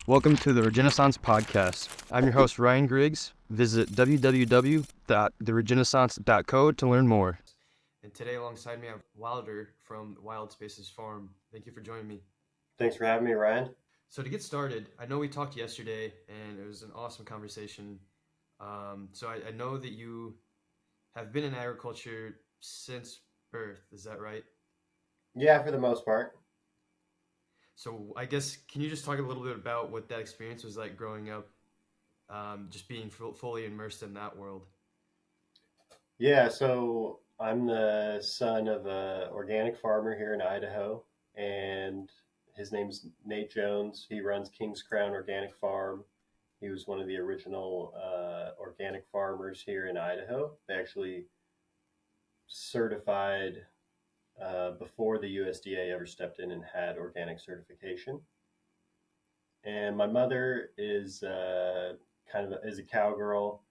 Welcome to the Regenaissance Podcast. I'm your host, Ryan Griggs. Visit www.theregenaissance.co to learn more. And today alongside me, I have Wilder from Wild Spaces Farm. Thank you for joining me. Thanks for having me, Ryan. So to get started, I know we talked yesterday and it was an awesome conversation. So I know that you have been in agriculture since birth. Is that right? Yeah, for the most part. So I guess, can you just talk a little bit about what that experience was like growing up, just being fully immersed in that world? Yeah, so I'm the son of a organic farmer here in Idaho, and his name's Nate Jones. He runs King's Crown Organic Farm. He was one of the original organic farmers here in Idaho. They actually certified before the USDA ever stepped in and had organic certification. And my mother is is a cowgirl,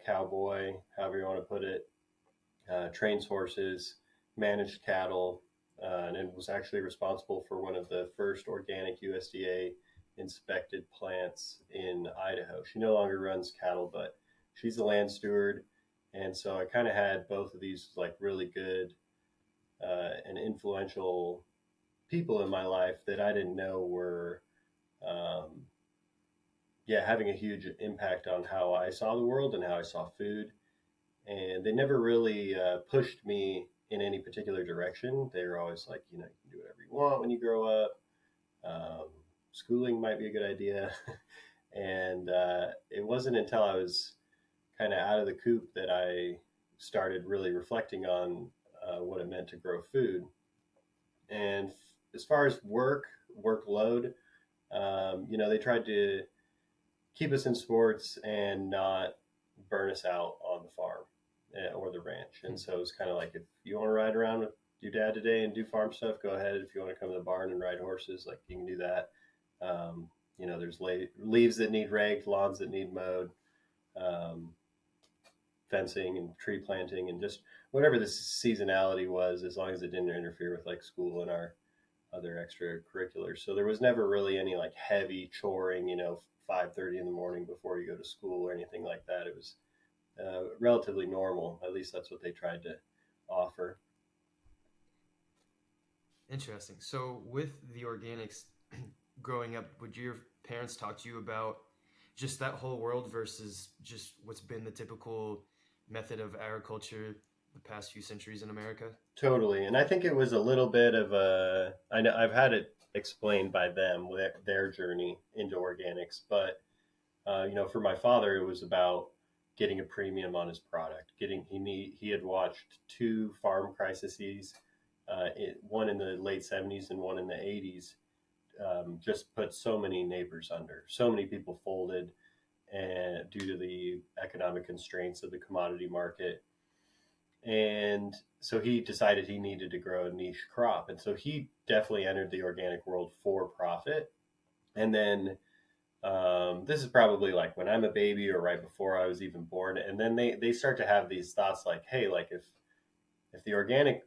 cowboy, however you want to put it. Trains horses, managed cattle, and it was actually responsible for one of the first organic USDA inspected plants in Idaho. She no longer runs cattle, but she's a land steward. And so I kind of had both of these like really good and influential people in my life that I didn't know were, um, having a huge impact on how I saw the world and how I saw food. And they never really pushed me in any particular direction. They were always like, you can do whatever you want when you grow up. Um, Schooling might be a good idea. And it wasn't until I was kind of out of the coop that I started really reflecting on what it meant to grow food. And as far as workload, they tried to keep us in sports and not burn us out on the farm or the ranch. And so it's kind of like, if you want to ride around with your dad today and do farm stuff, go ahead. If you want to come to the barn and ride horses, like you can do that. There's leaves that need raked, lawns that need mowed, um, fencing and tree planting, and just whatever the seasonality was, as long as it didn't interfere with like school and our other extracurriculars. So there was never really any like heavy choring, 5:30 in the morning before you go to school or anything like that. It was relatively normal. At least that's what they tried to offer. Interesting. So with the organics, growing up, would your parents talk to you about just that whole world versus just what's been the typical method of agriculture the past few centuries in America? Totally. And I think it was a little bit of I know I've had it explained by them, their journey into organics, but for my father, it was about getting a premium on his product. He had watched two farm crises, one in the late '70s and one in the '80s, just put so many neighbors under. So many people folded, and due to the economic constraints of the commodity market. And so he decided he needed to grow a niche crop, and so he definitely entered the organic world for profit. And then this is probably like when I'm a baby or right before I was even born. And then they start to have these thoughts like, hey, like if the organic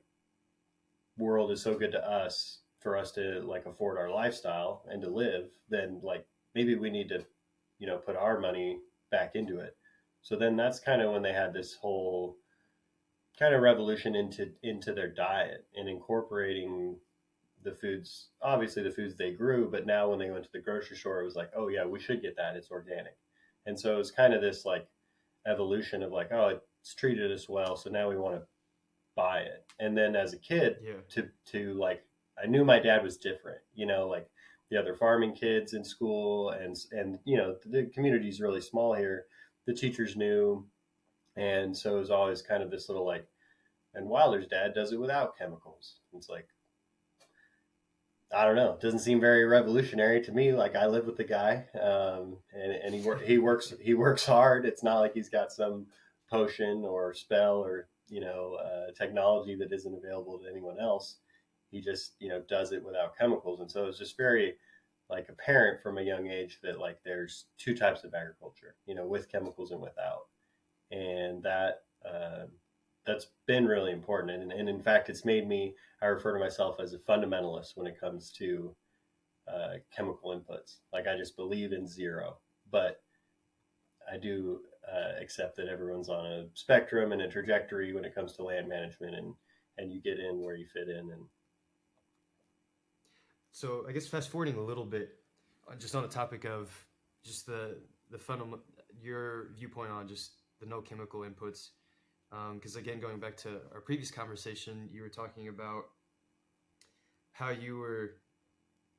world is so good to us for us to like afford our lifestyle and to live, then like maybe we need to, put our money back into it. So then that's kind of when they had this whole kind of revolution into their diet and incorporating the foods, obviously the foods they grew, but now when they went to the grocery store, it was like, oh yeah, we should get that. It's organic. And so it's kind of this like evolution of like, oh, it's treated us well, so now we want to buy it. And then as a kid, Yeah. to like, I knew my dad was different, like the other farming kids in school, and the community is really small here. The teachers knew, and so it was always kind of this little like, and Wilder's dad does it without chemicals. It's like, I don't know. It doesn't seem very revolutionary to me. Like I live with the guy, and he works hard. It's not like he's got some potion or spell or technology that isn't available to anyone else. He just does it without chemicals, and so it's just very like apparent from a young age that like there's two types of agriculture, with chemicals and without, and that's been really important. And in fact, it's made me, I refer to myself as a fundamentalist when it comes to chemical inputs. Like I just believe in zero, but I do accept that everyone's on a spectrum and a trajectory when it comes to land management, and you get in where you fit in. And So I guess fast forwarding a little bit, just on the topic of just the fundamental, your viewpoint on just the no chemical inputs. Because again, going back to our previous conversation, you were talking about how you were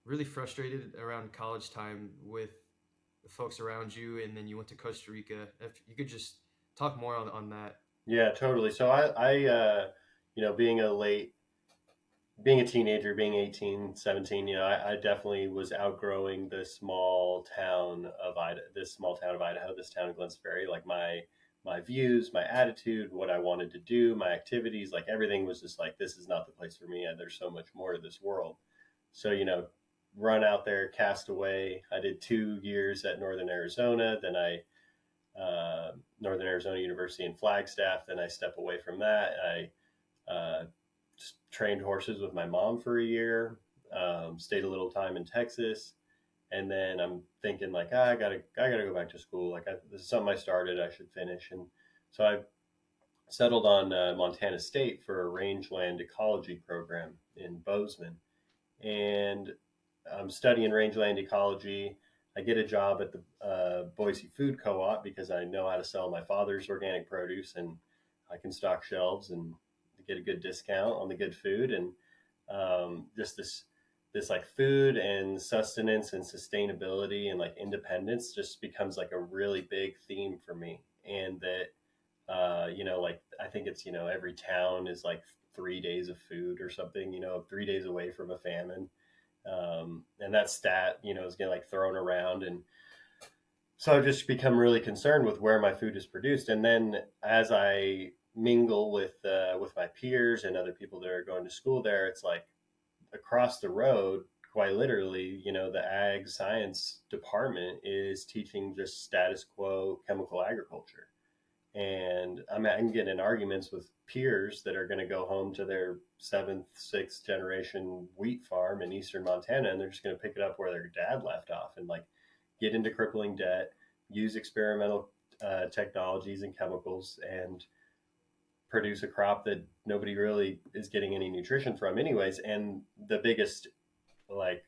really frustrated around college time with the folks around you, and then you went to Costa Rica. If you could just talk more on that. yeah, totally. So you know, being a teenager, being 18, 17, you know, I definitely was outgrowing this small town of Idaho, this town of Glen Ferry. Like my views, my attitude, what I wanted to do, my activities, like everything was just like, this is not the place for me. There's so much more to this world. So, you know, run out there, cast away. I did 2 years at Northern Arizona. Then Northern Arizona University in Flagstaff. Then I step away from that. I trained horses with my mom for a year, stayed a little time in Texas. And then I'm thinking like, I gotta go back to school. Like this is something I started, I should finish. And so I settled on Montana State for a rangeland ecology program in Bozeman. And I'm studying rangeland ecology. I get a job at the Boise Food Co-op because I know how to sell my father's organic produce, and I can stock shelves and get a good discount on the good food. And just this like food and sustenance and sustainability and like independence just becomes like a really big theme for me. And that you know, like I think it's, you know, every town is like 3 days of food or something, you know, 3 days away from a famine. And that stat, you know, is getting like thrown around. And so I've just become really concerned with where my food is produced. And then as I mingle with my peers and other people that are going to school there, it's like across the road, quite literally, you know, the ag science department is teaching just status quo chemical agriculture. And I'm getting in arguments with peers that are going to go home to their seventh, sixth generation wheat farm in eastern Montana, and they're just going to pick it up where their dad left off and like get into crippling debt, use experimental technologies and chemicals, and produce a crop that nobody really is getting any nutrition from, anyways. And the biggest like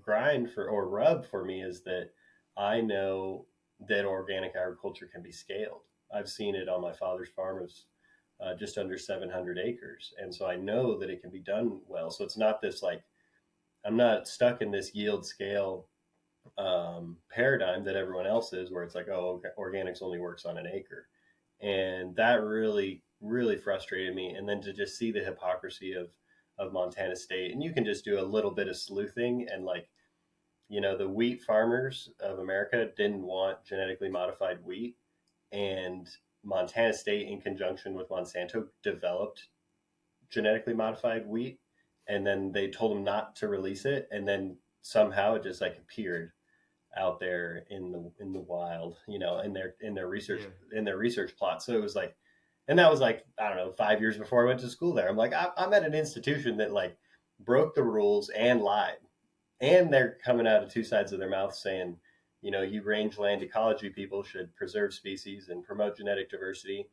grind for or rub for me is that I know that organic agriculture can be scaled. I've seen it on my father's farm. It's just under 700 acres. And so I know that it can be done well. So it's not this like, I'm not stuck in this yield scale paradigm that everyone else is, where it's like, oh, organics only works on an acre. And that really, really frustrated me. And then to just see the hypocrisy of Montana State, and you can just do a little bit of sleuthing and like, you know, the wheat farmers of America didn't want genetically modified wheat, and Montana State, in conjunction with Monsanto, developed genetically modified wheat, and then they told them not to release it, and then somehow it just like appeared out there in the wild, you know, in their research in their research plot. So it was like, and that was like, I don't know, 5 years before I went to school there. I'm like, I'm at an institution that like broke the rules and lied, and they're coming out of two sides of their mouth saying, you know, you rangeland ecology people should preserve species and promote genetic diversity.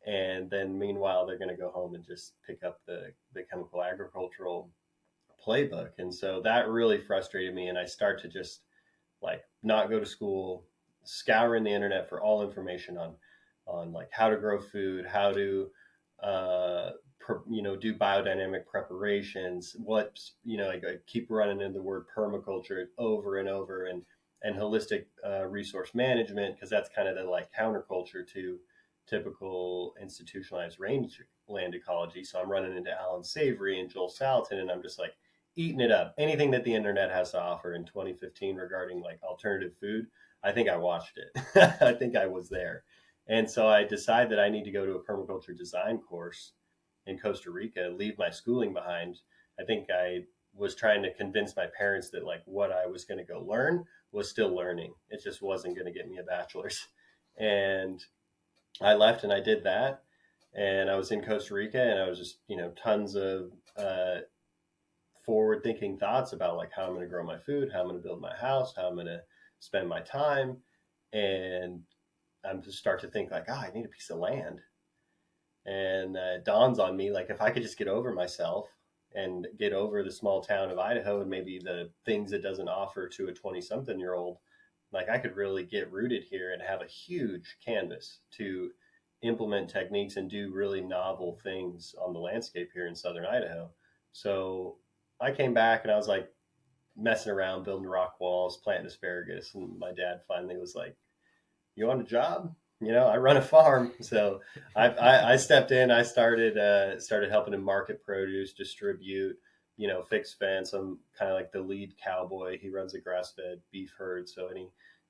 And then meanwhile, they're going to go home and just pick up the chemical agricultural playbook. And so that really frustrated me. And I start to just like not go to school, scouring the internet for all information on like how to grow food, how to, you know, do biodynamic preparations, what, you know, like I keep running into the word permaculture over and over, and holistic resource management, because that's kind of the like counterculture to typical institutionalized rangeland ecology. So I'm running into Alan Savory and Joel Salatin, and I'm just like eating it up. Anything that the internet has to offer in 2015 regarding like alternative food, I think I watched it. I think I was there. And so I decided that I need to go to a permaculture design course in Costa Rica, leave my schooling behind. I think I was trying to convince my parents that like what I was going to go learn was still learning. It just wasn't going to get me a bachelor's. And I left and I did that. And I was in Costa Rica, and I was just, you know, tons of forward thinking thoughts about like how I'm going to grow my food, how I'm going to build my house, how I'm going to spend my time. And I'm just start to think like, I need a piece of land. And it dawns on me, like, if I could just get over myself and get over the small town of Idaho and maybe the things it doesn't offer to a 20 something year old, like I could really get rooted here and have a huge canvas to implement techniques and do really novel things on the landscape here in southern Idaho. So I came back and I was like messing around, building rock walls, planting asparagus. And my dad finally was like, "You want a job? I run a farm." So I stepped in. I started helping him market produce, distribute, fix fence. I'm kind of like the lead cowboy. He runs a grass fed beef herd, so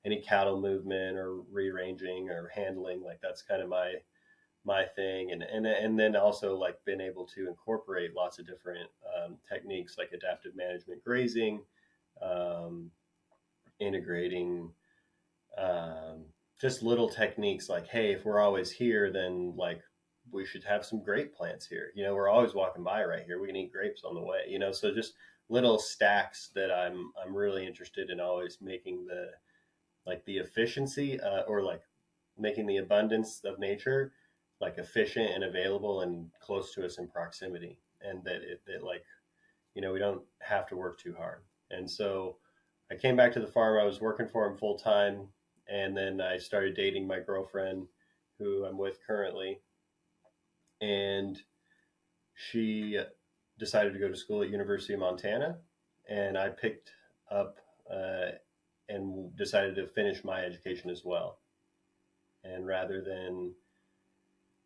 any cattle movement or rearranging or handling, like that's kind of my thing. And then also like been able to incorporate lots of different techniques like adaptive management grazing, um, integrating. Just little techniques like, hey, if we're always here, then like we should have some grape plants here. We're always walking by right here. We can eat grapes on the way. So just little stacks that I'm really interested in always making the efficiency or like making the abundance of nature like efficient and available and close to us in proximity, and that like we don't have to work too hard. And so I came back to the farm. I was working for him full time. And then I started dating my girlfriend, who I'm with currently. And she decided to go to school at University of Montana. And I picked up and decided to finish my education as well. And rather than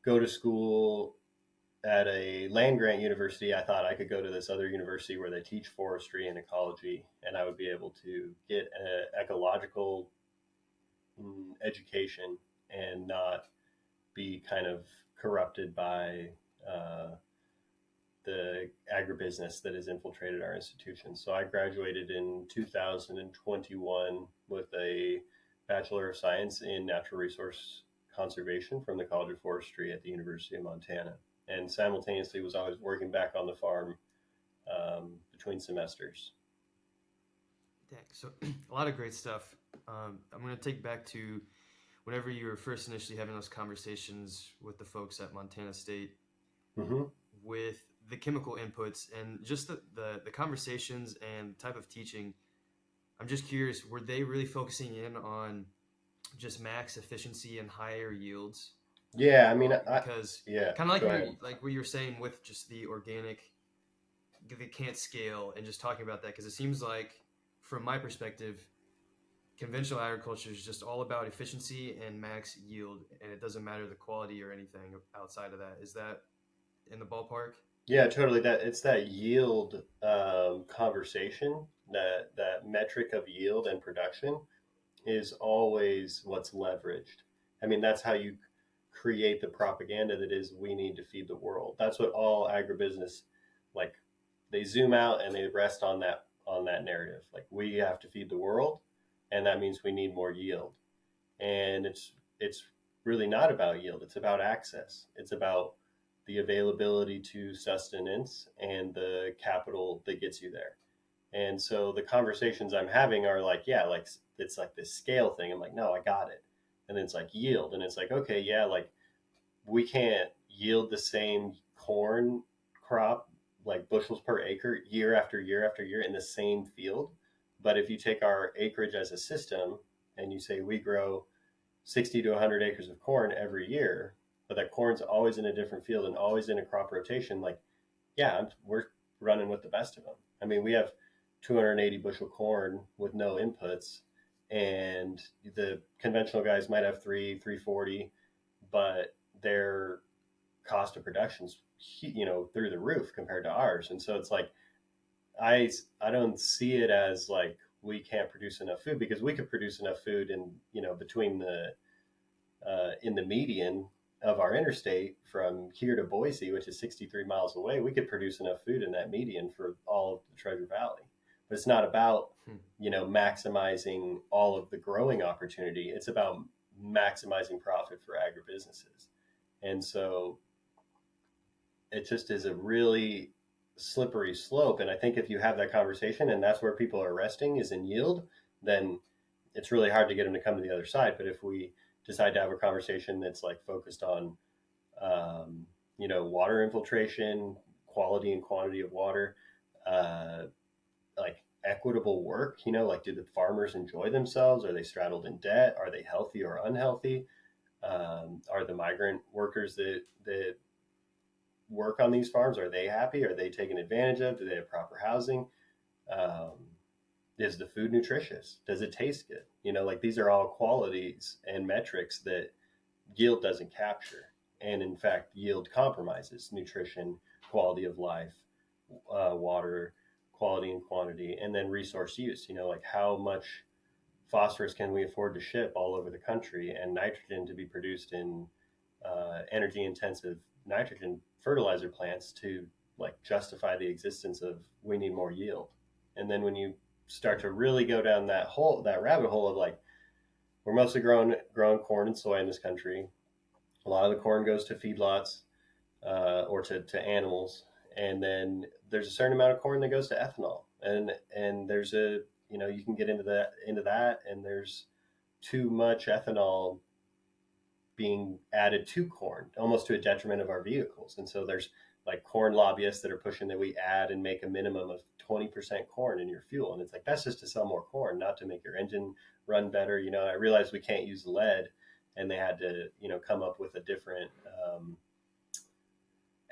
go to school at a land grant university, I thought I could go to this other university where they teach forestry and ecology, and I would be able to get an ecological education and not be kind of corrupted by the agribusiness that has infiltrated our institutions. So I graduated in 2021 with a Bachelor of Science in Natural Resource Conservation from the College of Forestry at the University of Montana, and simultaneously was always working back on the farm between semesters. Dang, so a lot of great stuff. I'm going to take back to whenever you were first initially having those conversations with the folks at Montana State Mm-hmm. with the chemical inputs and just the conversations and type of teaching. I'm just curious, were they really focusing in on just max efficiency and higher yields? Yeah, I mean, Because yeah, kind of go ahead. like what you're saying with just the organic, they can't scale, and just talking about that, because it seems like, from my perspective, conventional agriculture is just all about efficiency and max yield, and it doesn't matter the quality or anything outside of that. Is that in the ballpark? Yeah, totally. That it's that yield conversation, that metric of yield and production is always what's leveraged. I mean, that's how you create the propaganda that is we need to feed the world. That's what all agribusiness, like, they zoom out and they rest on that narrative. Like, we have to feed the world, and that means we need more yield. And it's really not about yield. It's about access. It's about the availability to sustenance and the capital that gets you there. And so the conversations I'm having are like, yeah, like it's like this scale thing. I'm like, no, I got it. And then it's like yield. And it's like, okay, yeah, like we can't yield the same corn crop, like bushels per acre, year after year after year in the same field. But if you take our acreage as a system and you say we grow 60 to 100 acres of corn every year, but that corn's always in a different field and always in a crop rotation, like, yeah, we're running with the best of them. I mean, we have 280 bushel corn with no inputs, and the conventional guys might have 340, but their cost of production's through the roof compared to ours. And so it's like I don't see it as like we can't produce enough food, because we could produce enough food in between the in the median of our interstate from here to Boise, which is 63 miles away. We could produce enough food in that median for all of the Treasure Valley. But it's not about maximizing all of the growing opportunity. It's about maximizing profit for agribusinesses. And so it just is a really slippery slope. And I think if you have that conversation and that's where people are resting is in yield, then it's really hard to get them to come to the other side. But if we decide to have a conversation that's like focused on, water infiltration, quality and quantity of water, uh, like equitable work, like do the farmers enjoy themselves? Are they straddled in debt? Are they healthy or unhealthy? Are the migrant workers that work on these farms, are they happy? Are they taken advantage of? Do they have proper housing? Um, is the food nutritious? Does it taste good? Like these are all qualities and metrics that yield doesn't capture. And in fact, yield compromises nutrition, quality of life, water, quality and quantity, and then resource use. Like how much phosphorus can we afford to ship all over the country and nitrogen to be produced in energy intensive nitrogen fertilizer plants to like justify the existence of we need more yield. And then when you start to really go down that rabbit hole of like we're mostly growing corn and soy in this country. A lot of the corn goes to feedlots or to animals, and then there's a certain amount of corn that goes to ethanol, and there's you can get into that, and there's too much ethanol being added to corn, almost to a detriment of our vehicles. And so there's like corn lobbyists that are pushing that we add and make a minimum of 20% corn in your fuel. And it's like, that's just to sell more corn, not to make your engine run better. I realized we can't use lead, and they had to, come up with a different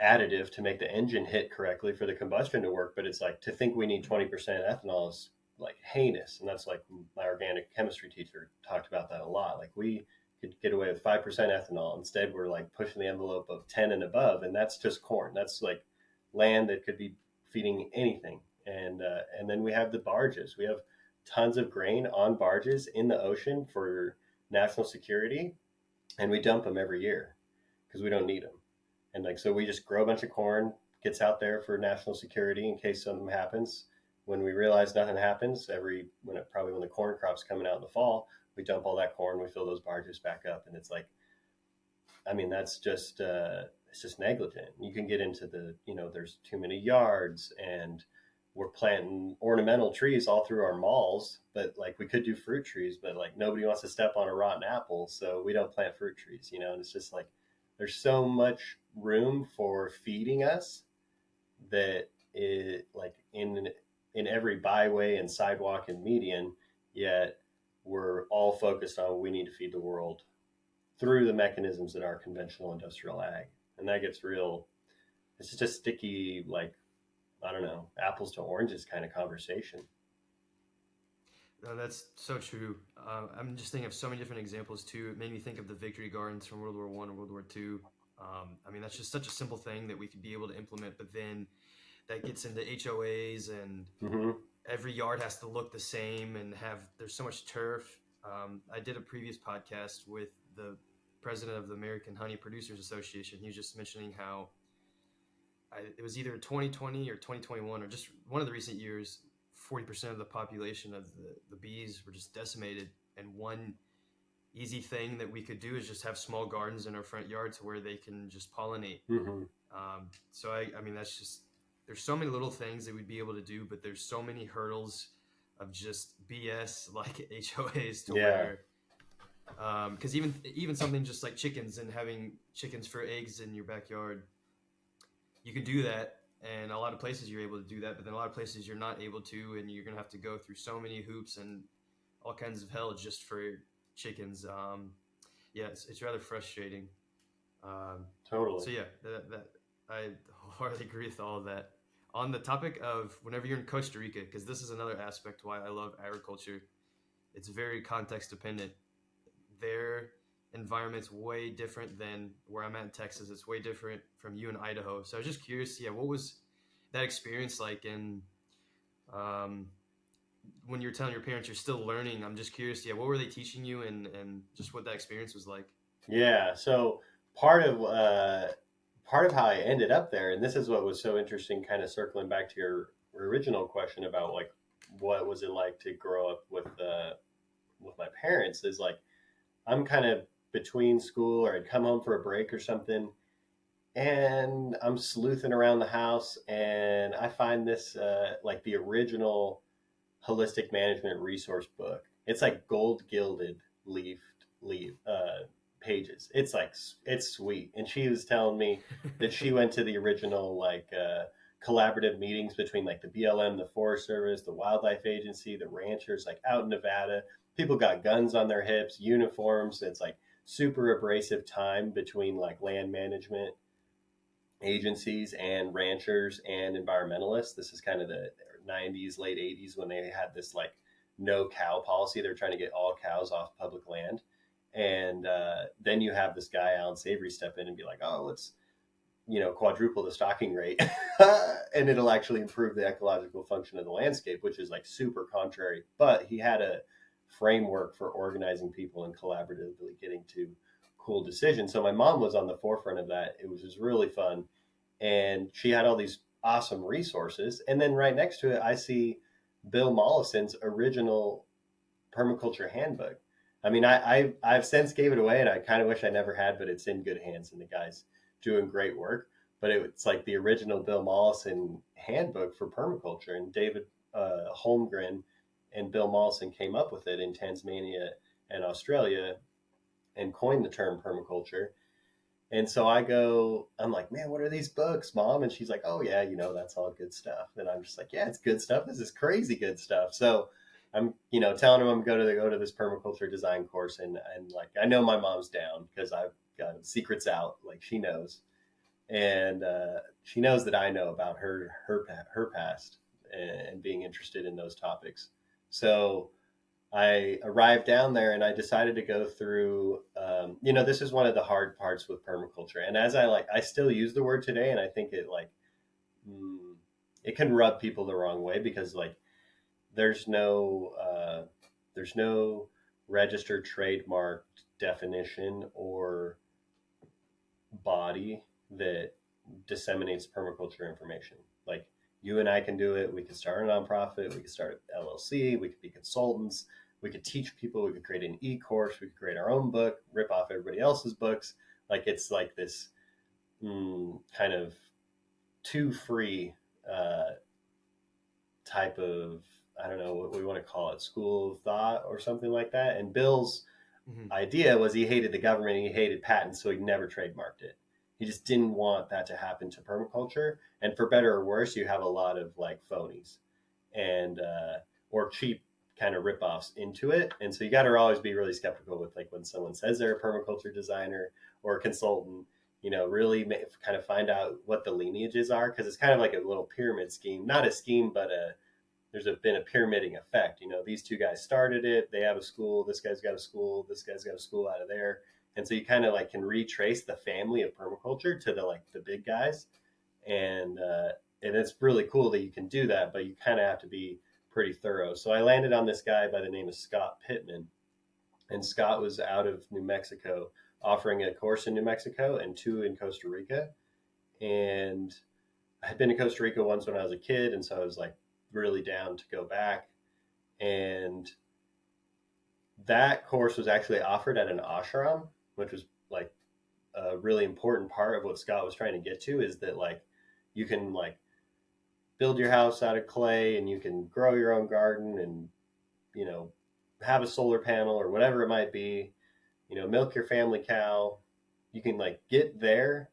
additive to make the engine hit correctly for the combustion to work. But it's like, to think we need 20% ethanol is like heinous. And that's like my organic chemistry teacher talked about that a lot. Like we could get away with 5% ethanol. Instead, we're like pushing the envelope of 10 and above. And that's just corn. That's like land that could be feeding anything. And then we have the barges. We have tons of grain on barges in the ocean for national security. And we dump them every year because we don't need them. And like, so we just grow a bunch of corn, gets out there for national security in case something happens. When we realize nothing happens, when the corn crop's coming out in the fall, we dump all that corn, we fill those barges back up. And it's like, I mean, that's just, it's just negligent. You can get into there's too many yards, and we're planting ornamental trees all through our malls, but like we could do fruit trees, but like nobody wants to step on a rotten apple. So we don't plant fruit trees, and it's just like, there's so much room for feeding us that it like in every byway and sidewalk and median, yet we're all focused on we need to feed the world through the mechanisms that are conventional industrial ag. And that gets real, it's just a sticky, like, I don't know, apples to oranges kind of conversation. No, that's so true. I'm just thinking of so many different examples too. It made me think of the victory gardens from World War I and World War II. I mean, that's just such a simple thing that we could be able to implement, but then that gets into HOAs, and every yard has to look the same and there's so much turf. I did a previous podcast with the president of the American Honey Producers Association. He was just mentioning how it was either 2020 or 2021 or just one of the recent years, 40% of the population of the bees were just decimated. And one easy thing that we could do is just have small gardens in our front yards where they can just pollinate. So I mean, that's just, there's so many little things that we'd be able to do, but there's so many hurdles of just BS like HOAs to where, because even something just like chickens and having chickens for eggs in your backyard, you can do that. And a lot of places you're able to do that, but then a lot of places you're not able to, and you're going to have to go through so many hoops and all kinds of hell just for chickens. Yeah, it's rather frustrating. Totally. So yeah, that I wholeheartedly agree with all of that. On the topic of whenever you're in Costa Rica, because this is another aspect why I love agriculture, it's very context dependent. Their environment's way different than where I'm at in Texas. It's way different from you in Idaho. So I was just curious, what was that experience like? And when you're telling your parents you're still learning, I'm just curious, what were they teaching you, and just what that experience was like? Yeah. So part of how I ended up there, and this is what was so interesting, kind of circling back to your original question about like what was it like to grow up with my parents, is like I'm kind of between school, or I'd come home for a break or something, and I'm sleuthing around the house, and I find this like the original holistic management resource book. It's like gold gilded leaf pages. It's like it's sweet. And she was telling me that she went to the original like collaborative meetings between like the BLM, the Forest Service, the Wildlife Agency, the ranchers, like out in Nevada. People got guns on their hips, uniforms. It's like super abrasive time between like land management agencies and ranchers and environmentalists. This is kind of the 90s, late 80s when they had this like no cow policy. They're trying to get all cows off public land. And then you have this guy, Alan Savory, step in and be like, oh, let's, quadruple the stocking rate and it'll actually improve the ecological function of the landscape, which is like super contrary. But he had a framework for organizing people and collaboratively getting to cool decisions. So my mom was on the forefront of that. It was just really fun. And she had all these awesome resources. And then right next to it, I see Bill Mollison's original permaculture handbook. I mean, I've since gave it away, and I kind of wish I never had, but it's in good hands, and the guy's doing great work. But it's like the original Bill Mollison handbook for permaculture, and David Holmgren and Bill Mollison came up with it in Tasmania and Australia and coined the term permaculture. And so I'm like, man, what are these books, Mom? And she's like, oh, yeah, that's all good stuff. And I'm just like, yeah, it's good stuff. This is crazy good stuff. So I'm, telling him I'm going to go to this permaculture design course. And like, I know my mom's down because I've got secrets out, like she knows. And she knows that I know about her past and being interested in those topics. So I arrived down there and I decided to go through, this is one of the hard parts with permaculture. And as I still use the word today, and I think it it can rub people the wrong way because like there's no registered trademark definition or body that disseminates permaculture information. Like you and I can do it. We could start a nonprofit. We could start an LLC. We could be consultants. We could teach people. We could create an e-course. We could create our own book, rip off everybody else's books. Like it's like this kind of too free type of, I don't know what we want to call it, school of thought or something like that. And Bill's idea was he hated the government and he hated patents, so he never trademarked it. He just didn't want that to happen to permaculture. And for better or worse, you have a lot of like phonies and or cheap kind of ripoffs into it. And so you got to always be really skeptical with like when someone says they're a permaculture designer or a consultant, really kind of find out what the lineages are, because it's kind of like a little pyramid scheme, not a scheme, but there's been a pyramiding effect. These two guys started it. They have a school. This guy's got a school. This guy's got a school out of there. And so you kind of like can retrace the family of permaculture to the big guys. And it's really cool that you can do that, but you kind of have to be pretty thorough. So I landed on this guy by the name of Scott Pittman. And Scott was out of New Mexico offering a course in New Mexico and 2 in Costa Rica. And I had been to Costa Rica once when I was a kid. And so I was like really down to go back. And that course was actually offered at an ashram, which was like a really important part of what Scott was trying to get to, is that like you can like build your house out of clay and you can grow your own garden and, have a solar panel or whatever it might be, milk your family cow. You can like get there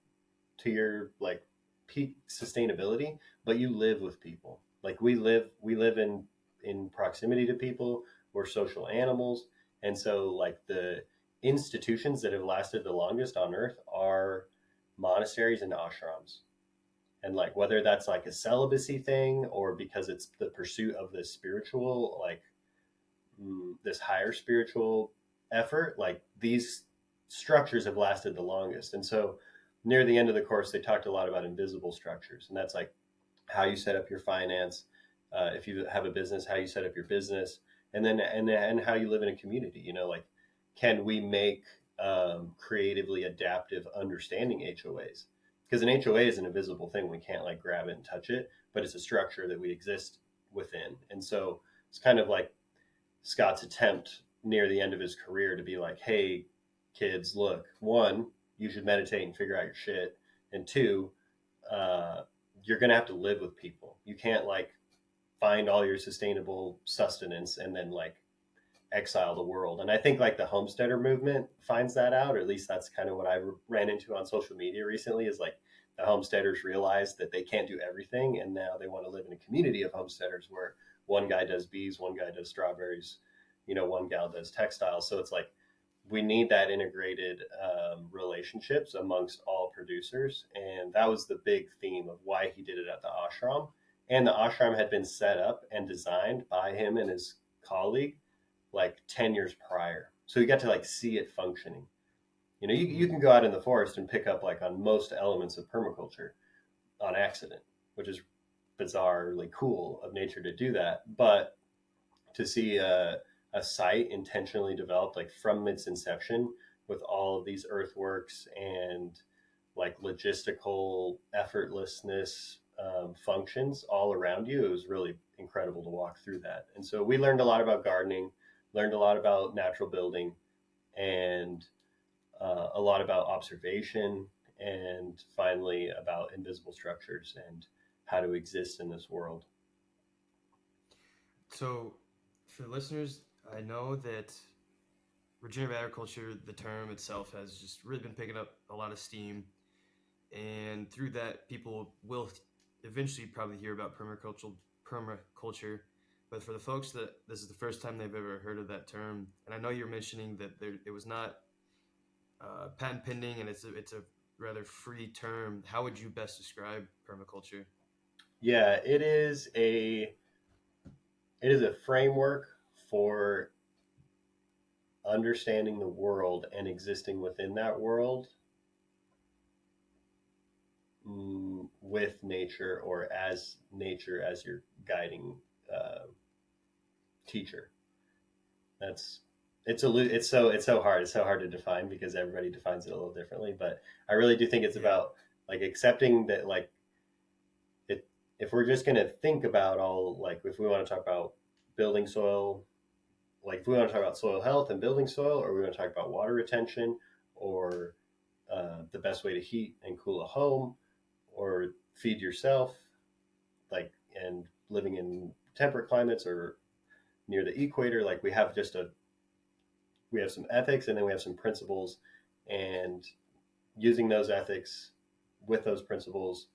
to your like peak sustainability, but you live with people. Like we live in proximity to people. We're social animals. And so like the institutions that have lasted the longest on earth are monasteries and ashrams. And like whether that's like a celibacy thing or because it's the pursuit of this spiritual, like this higher spiritual effort, like these structures have lasted the longest. And so near the end of the course, they talked a lot about invisible structures. And that's like how you set up your finance. If you have a business, how you set up your business, and then how you live in a community. Like, can we make creatively adaptive understanding HOAs? Because an HOA is an invisible thing. We can't like grab it and touch it, but it's a structure that we exist within. And so it's kind of like Scott's attempt near the end of his career to be like, hey, kids, look, 1, you should meditate and figure out your shit. and two, uh, you're going to have to live with people. You can't like find all your sustainable sustenance and then like exile the world. And I think like the homesteader movement finds that out, or at least that's kind of what I ran into on social media recently, is like the homesteaders realize that they can't do everything. And now they want to live in a community of homesteaders where one guy does bees, one guy does strawberries, one gal does textiles. So it's like, we need that integrated relationships amongst all producers. And that was the big theme of why he did it at the ashram. And the ashram had been set up and designed by him and his colleague like 10 years prior. So you got to like see it functioning. You can go out in the forest and pick up like on most elements of permaculture on accident, which is bizarrely cool of nature to do that. But to see a site intentionally developed like from its inception with all of these earthworks and like logistical effortlessness functions all around you, it was really incredible to walk through that. And so we learned a lot about gardening, learned a lot about natural building, and a lot about observation, and finally about invisible structures and how to exist in this world. So, for the listeners, I know that regenerative agriculture, the term itself, has just really been picking up a lot of steam. And through that, people will eventually probably hear about permaculture. But for the folks that this is the first time they've ever heard of that term, and I know you're mentioning that it was not patent pending, and it's a rather free term. How would you best describe permaculture? Yeah, it is a framework for understanding the world and existing within that world with nature, or as nature as your guiding teacher. That's it's so hard to define because everybody defines it a little differently. But I really do think it's about like accepting that like if we're just going to think about all, like if we want to talk about building soil, like if we want to talk about soil health and building soil, or we want to talk about water retention, or the best way to heat and cool a home, or feed yourself, like, and living in temperate climates or near the equator, like we have some ethics, and then we have some principles, and using those ethics with those principles,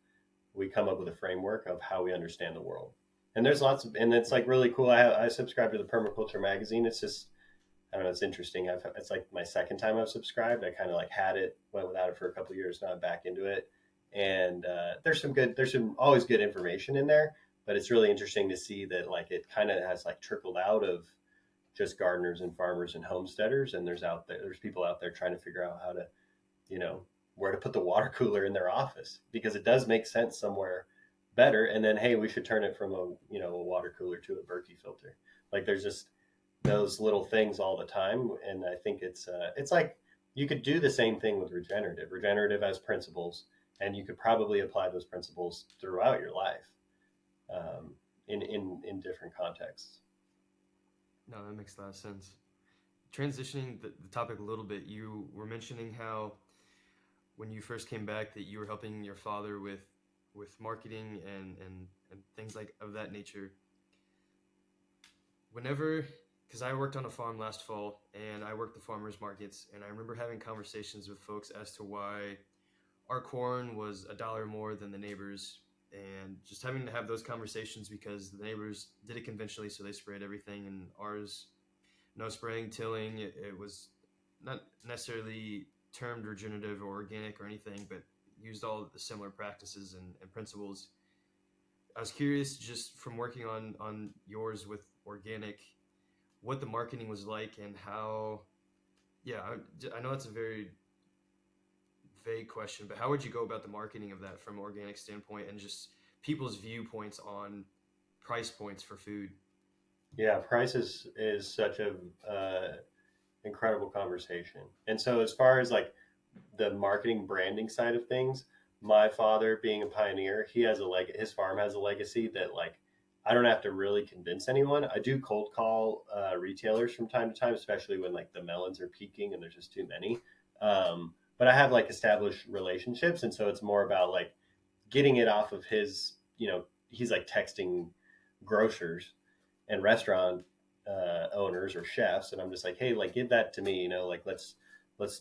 we come up with a framework of how we understand the world. And there's and it's like really cool. I subscribe to the Permaculture magazine. It's just, I don't know, it's interesting. It's like my second time I've subscribed. I kind of like had it, went without it for a couple of years. Now I'm back into it. And there's some always good information in there, but it's really interesting to see that like it kind of has like trickled out of just gardeners and farmers and homesteaders. And there's people out there trying to figure out how to, where to put the water cooler in their office, because it does make sense somewhere better. And then, hey, we should turn it from a water cooler to a Berkey filter. Like there's just those little things all the time. And I think it's like you could do the same thing with regenerative as principles, and you could probably apply those principles throughout your life in different contexts. No, that makes a lot of sense. Transitioning the topic a little bit, you were mentioning how when you first came back that you were helping your father with marketing and things like of that nature. Because I worked on a farm last fall and I worked the farmers markets, and I remember having conversations with folks as to why our corn was $1 more than the neighbors, and just having to have those conversations because the neighbors did it conventionally, so they sprayed everything, and ours, no spraying, tilling. It was not necessarily termed regenerative or organic or anything, but used all the similar practices and principles. I was curious, just from working on yours with organic, what the marketing was like and how, I know that's a very vague question, but how would you go about the marketing of that from an organic standpoint and just people's viewpoints on price points for food? Yeah, price is such a incredible conversation. And so as far as like the marketing branding side of things, my father being a pioneer, his farm has a legacy that like I don't have to really convince anyone. I do cold call retailers from time to time, especially when like the melons are peaking and there's just too many. but I have like established relationships, and so it's more about like getting it off of his, he's like texting grocers and restaurant owners or chefs, and I'm just like, hey, like give that to me, like let's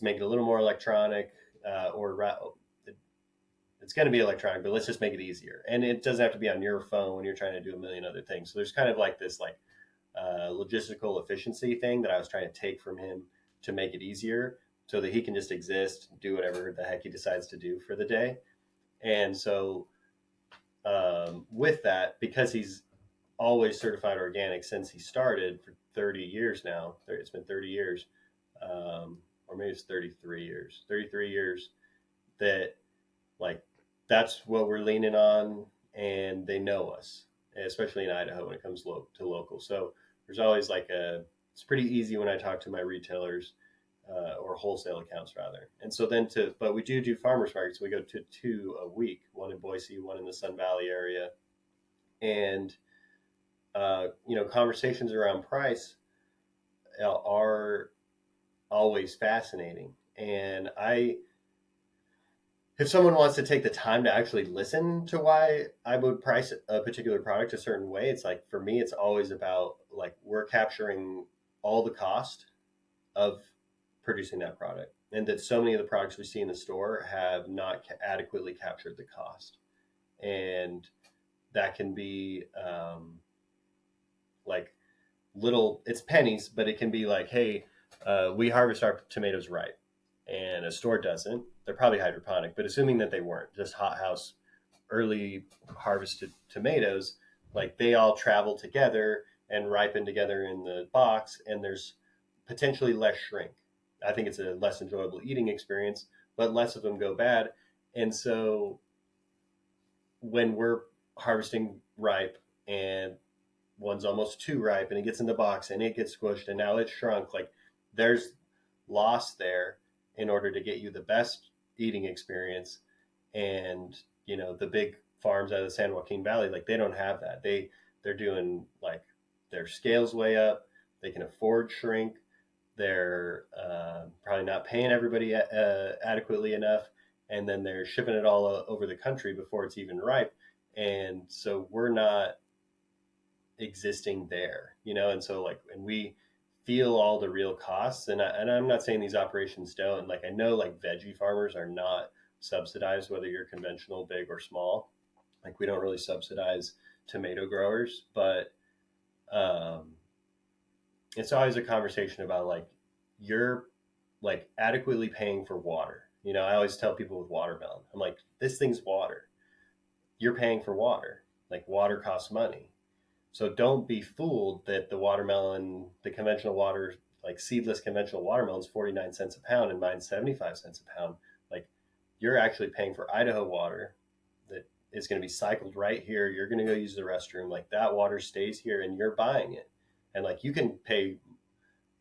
make it a little more electronic, or it's going to be electronic, but let's just make it easier. And it doesn't have to be on your phone when you're trying to do a million other things. So there's kind of like this like logistical efficiency thing that I was trying to take from him to make it easier so that he can just exist, do whatever the heck he decides to do for the day. And so with that, because he's always certified organic since he started for 30 years now, it's been 30 years, or maybe it's 33 years that like that's what we're leaning on, and they know us, especially in Idaho when it comes to local. So there's always like it's pretty easy when I talk to my retailers, or wholesale accounts rather. And so then but we do farmers markets. We go to 2 a week, one in Boise, one in the Sun Valley area. And, conversations around price are always fascinating. And if someone wants to take the time to actually listen to why I would price a particular product a certain way, it's like, for me, it's always about like, we're capturing all the cost of producing that product, and that so many of the products we see in the store have not adequately captured the cost. And that can be like it's pennies, but it can be like, hey, we harvest our tomatoes ripe, and a store doesn't. They're probably hydroponic, but assuming that they weren't, just hothouse early harvested tomatoes, like they all travel together and ripen together in the box, and there's potentially less shrink. I think it's a less enjoyable eating experience, but less of them go bad. And so when we're harvesting ripe and one's almost too ripe and it gets in the box and it gets squished and now it's shrunk, like there's loss there in order to get you the best eating experience. And the big farms out of the San Joaquin Valley, like they don't have that. They're doing like their scales way up, they can afford shrink, they're probably not paying everybody adequately enough, and then they're shipping it all over the country before it's even ripe. And so we're not existing there, and so like, and we feel all the real costs. And I'm not saying these operations don't. Like I know like veggie farmers are not subsidized, whether you're conventional, big or small. Like we don't really subsidize tomato growers, but it's always a conversation about like, you're like adequately paying for water. I always tell people with watermelon, I'm like, this thing's water. You're paying for water. Like water costs money. So don't be fooled that the conventional water, like seedless conventional watermelon is 49 cents a pound and mine's 75 cents a pound. Like you're actually paying for Idaho water that is going to be cycled right here. You're going to go use the restroom. Like that water stays here and you're buying it. And like you can pay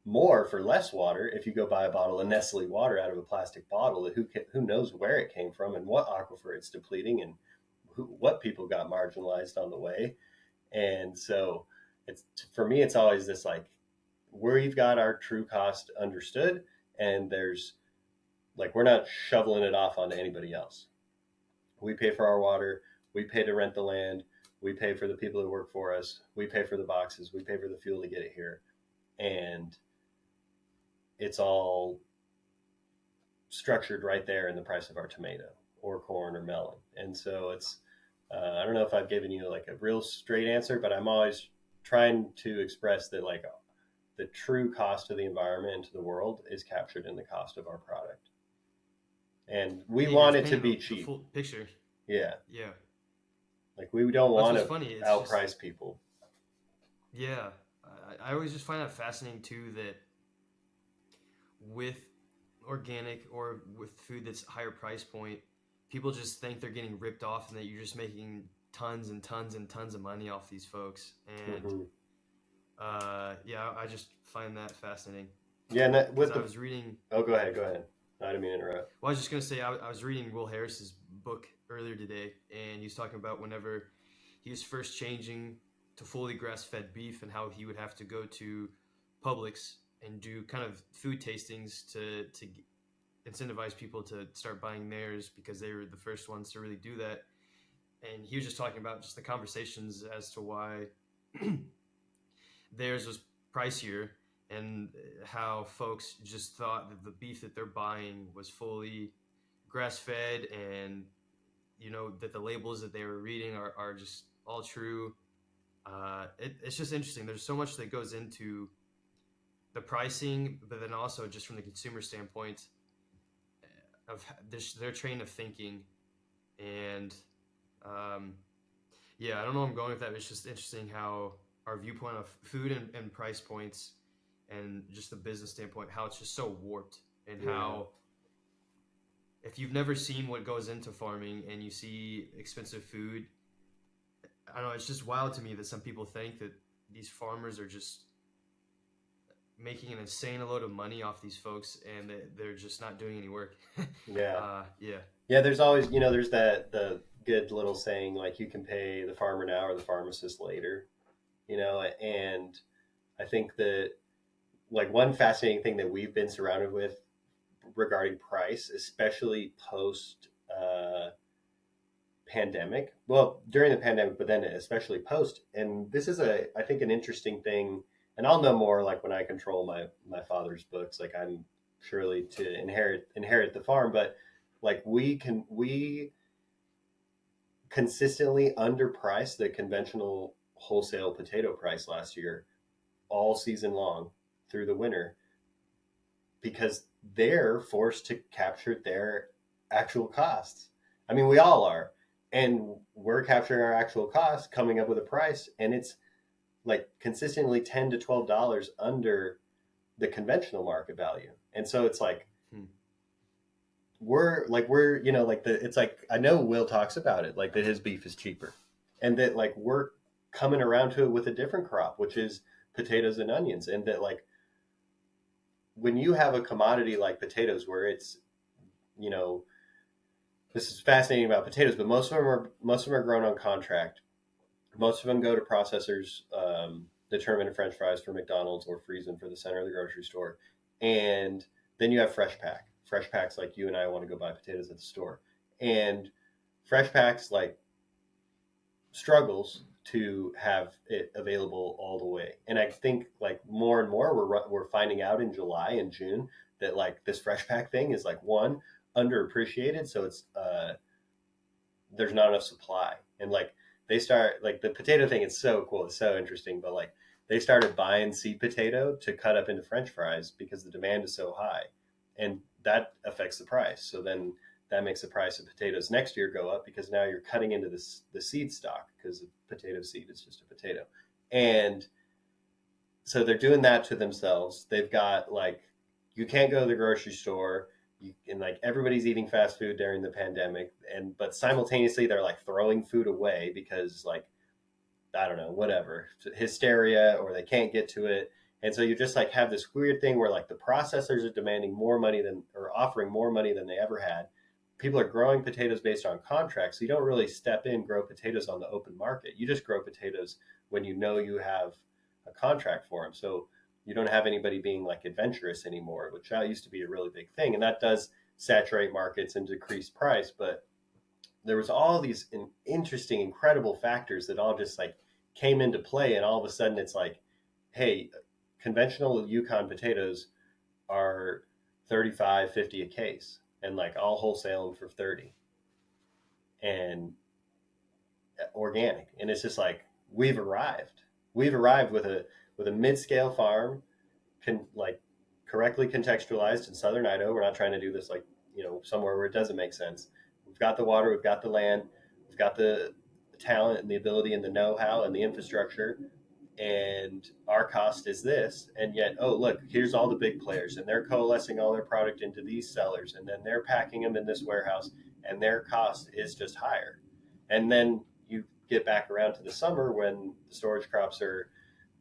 more for less water if you go buy a bottle of Nestle water out of a plastic bottle. Who knows where it came from and what aquifer it's depleting, and what people got marginalized on the way. And so for me, it's always this like, we've got our true cost understood, and there's like, we're not shoveling it off onto anybody else. We pay for our water, we pay to rent the land, we pay for the people who work for us, we pay for the boxes, we pay for the fuel to get it here. And it's all structured right there in the price of our tomato or corn or melon. And so it's, I don't know if I've given you like a real straight answer, but I'm always trying to express that like the true cost of the environment and to the world is captured in the cost of our product. And we want it to be cheap. Full picture. Yeah. Yeah. Like we don't want to outprice just, people. Yeah. I always just find that fascinating too, that with organic or with food that's higher price point, people just think they're getting ripped off and that you're just making tons and tons and tons of money off these folks. And yeah, I just find that fascinating. Yeah, and I was reading. Oh, go ahead. I didn't mean to interrupt. Well, I was just gonna say I was reading Will Harris's book earlier today, and he was talking about whenever he was first changing to fully grass-fed beef and how he would have to go to Publix and do kind of food tastings to incentivize people to start buying theirs because they were the first ones to really do that. And he was just talking about just the conversations as to why theirs was pricier, and how folks just thought that the beef that they're buying was fully grass fed, and that the labels that they were reading are just all true. It's just interesting. There's so much that goes into the pricing, but then also just from the consumer standpoint of their train of thinking. And um, yeah, I don't know where I'm going with that. But it's just interesting how our viewpoint of food and price points and just the business standpoint, how it's just so warped, and Yeah. how if you've never seen what goes into farming and you see expensive food, I don't know, it's just wild to me that some people think that these farmers are just making an insane load of money off these folks, and that they're just not doing any work. Yeah. Yeah. Yeah, there's always, there's the good little saying like you can pay the farmer now or the pharmacist later, and I think that like one fascinating thing that we've been surrounded with regarding price, especially post pandemic, well, during the pandemic, but then especially post, and this is I think an interesting thing, and I'll know more like when I control my father's books, like I'm surely to inherit the farm, but like we consistently underpriced the conventional wholesale potato price last year all season long through the winter because they're forced to capture their actual costs. I mean, we all are. And we're capturing our actual costs, coming up with a price, and it's like consistently $10 to $12 under the conventional market value. And so it's like Hmm. we're like it's like I know Will talks about it, like that his beef is cheaper. And that like we're coming around to it with a different crop, which is potatoes and onions. And that like when you have a commodity like potatoes where it's, you know, this is fascinating about potatoes, but most of them are grown on contract. Most of them go to processors, determine French fries for McDonald's or freeze them for the center of the grocery store, and then you have fresh pack. Fresh packs like you and I want to go buy potatoes at the store, and fresh packs like struggles to have it available all the way. And I think like more and more we're finding out in July and June that like this fresh pack thing is like one underappreciated, so it's there's not enough supply. And like they start like the potato thing, it's so cool, it's so interesting, but like they started buying seed potato to cut up into French fries because the demand is so high, and that affects the price. So then that makes the price of potatoes next year go up because now you're cutting into the seed stock because the potato seed is just a potato. And so they're doing that to themselves. They've got like you can't go to the grocery store. And like everybody's eating fast food during the pandemic, and but simultaneously they're like throwing food away because like I don't know, whatever, hysteria, or they can't get to it. And so you just like have this weird thing where like the processors are demanding more money than or offering more money than they ever had. People are growing potatoes based on contracts. So you don't really step in, grow potatoes on the open market. You just grow potatoes when you know you have a contract for them. So you don't have anybody being like adventurous anymore, which that used to be a really big thing. And that does saturate markets and decrease price. But there was all these interesting, incredible factors that all just like came into play. And all of a sudden it's like, hey, conventional Yukon potatoes are 35-50 a case. And like I'll wholesale them for 30 and organic. And it's just like, we've arrived with a mid-scale farm like correctly contextualized in Southern Idaho. We're not trying to do this like, somewhere where it doesn't make sense. We've got the water, we've got the land, we've got the talent and the ability and the know-how and the infrastructure, and our cost is this. And yet, oh look, here's all the big players, and they're coalescing all their product into these sellers, and then they're packing them in this warehouse, and their cost is just higher. And then you get back around to the summer when the storage crops are,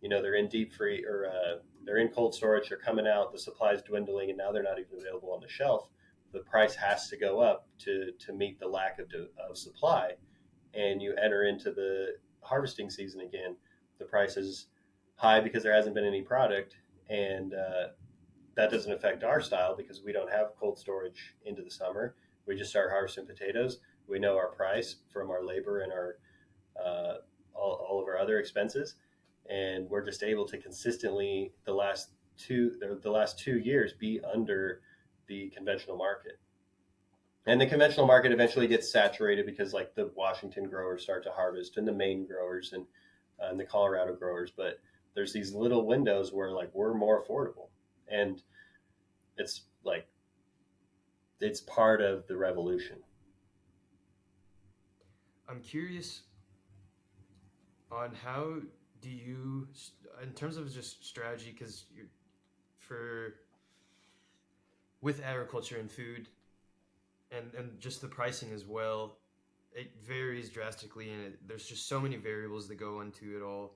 they're in deep free or they're in cold storage, they're coming out, the supply is dwindling, and now they're not even available on the shelf. The price has to go up to meet the lack of supply. And you enter into the harvesting season again. The price is high because there hasn't been any product. And that doesn't affect our style because we don't have cold storage into the summer. We just start harvesting potatoes. We know our price from our labor and our uh, all of our other expenses, and we're just able to consistently the last 2 years be under the conventional market. And the conventional market eventually gets saturated because like the Washington growers start to harvest and the Maine growers and the Colorado growers. But there's these little windows where like we're more affordable, and it's like it's part of the revolution. I'm curious on how do you, in terms of just strategy, because you're for with agriculture and food and just the pricing as well, it varies drastically, and there's just so many variables that go into it all.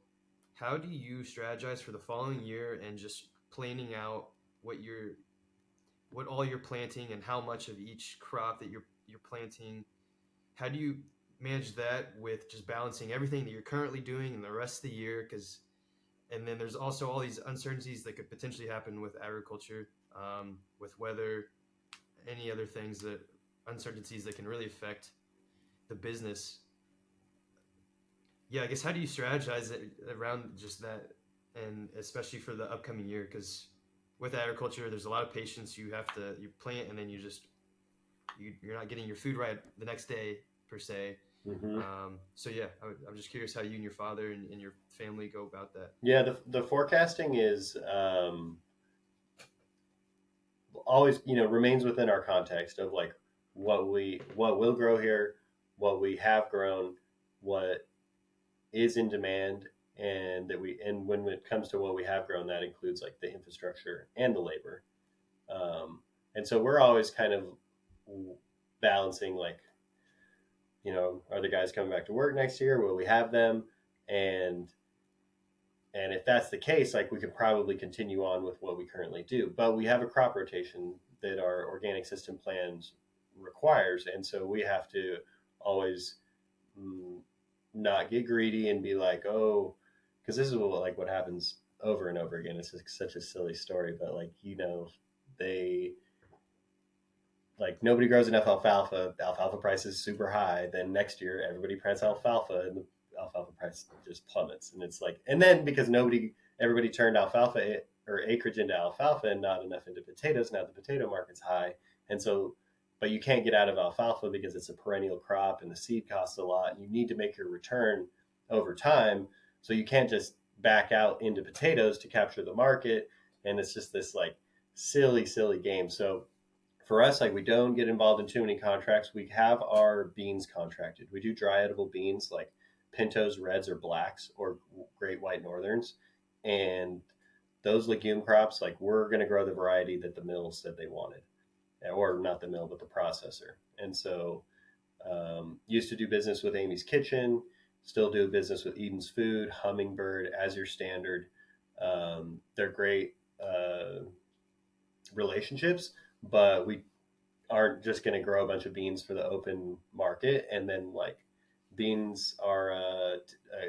How do you strategize for the following year and just planning out what you're what all you're planting and how much of each crop that you're planting? How do you manage that with just balancing everything that you're currently doing in the rest of the year? Because and then there's also all these uncertainties that could potentially happen with agriculture, with weather, any other things that uncertainties that can really affect the business. Yeah, I guess how do you strategize it around just that, and especially for the upcoming year? Because with agriculture, there's a lot of patience. You plant and then you're not getting your food right the next day per se. Hmm. So yeah, I'm just curious how you and your father and your family go about that. Yeah, the forecasting is always remains within our context of like what will grow here, what we have grown, what is in demand, and when it comes to what we have grown, that includes like the infrastructure and the labor. And so we're always kind of balancing like, are the guys coming back to work next year? Will we have them? And and if that's the case, like we could probably continue on with what we currently do. But we have a crop rotation that our organic system plans requires, and so we have to always mm, not get greedy and be like, oh, because this is what happens over and over again. It's just such a silly story, but like they like nobody grows enough alfalfa. The alfalfa price is super high. Then next year, everybody plants alfalfa, and the alfalfa price just plummets. And it's like, and then because everybody turned alfalfa or acreage into alfalfa and not enough into potatoes. Now the potato market's high, and so, but you can't get out of alfalfa because it's a perennial crop and the seed costs a lot. And you need to make your return over time, so you can't just back out into potatoes to capture the market. And it's just this like silly, silly game. So for us, like we don't get involved in too many contracts. We have our beans contracted. We do dry edible beans like pintos, reds, or blacks, or great white northerns. And those legume crops, like we're going to grow the variety that the mill said they wanted, or not the mill, but the processor. And so, used to do business with Amy's Kitchen, still do business with Eden's Food, Hummingbird, as your standard. They're great relationships, but we aren't just going to grow a bunch of beans for the open market. And then like beans are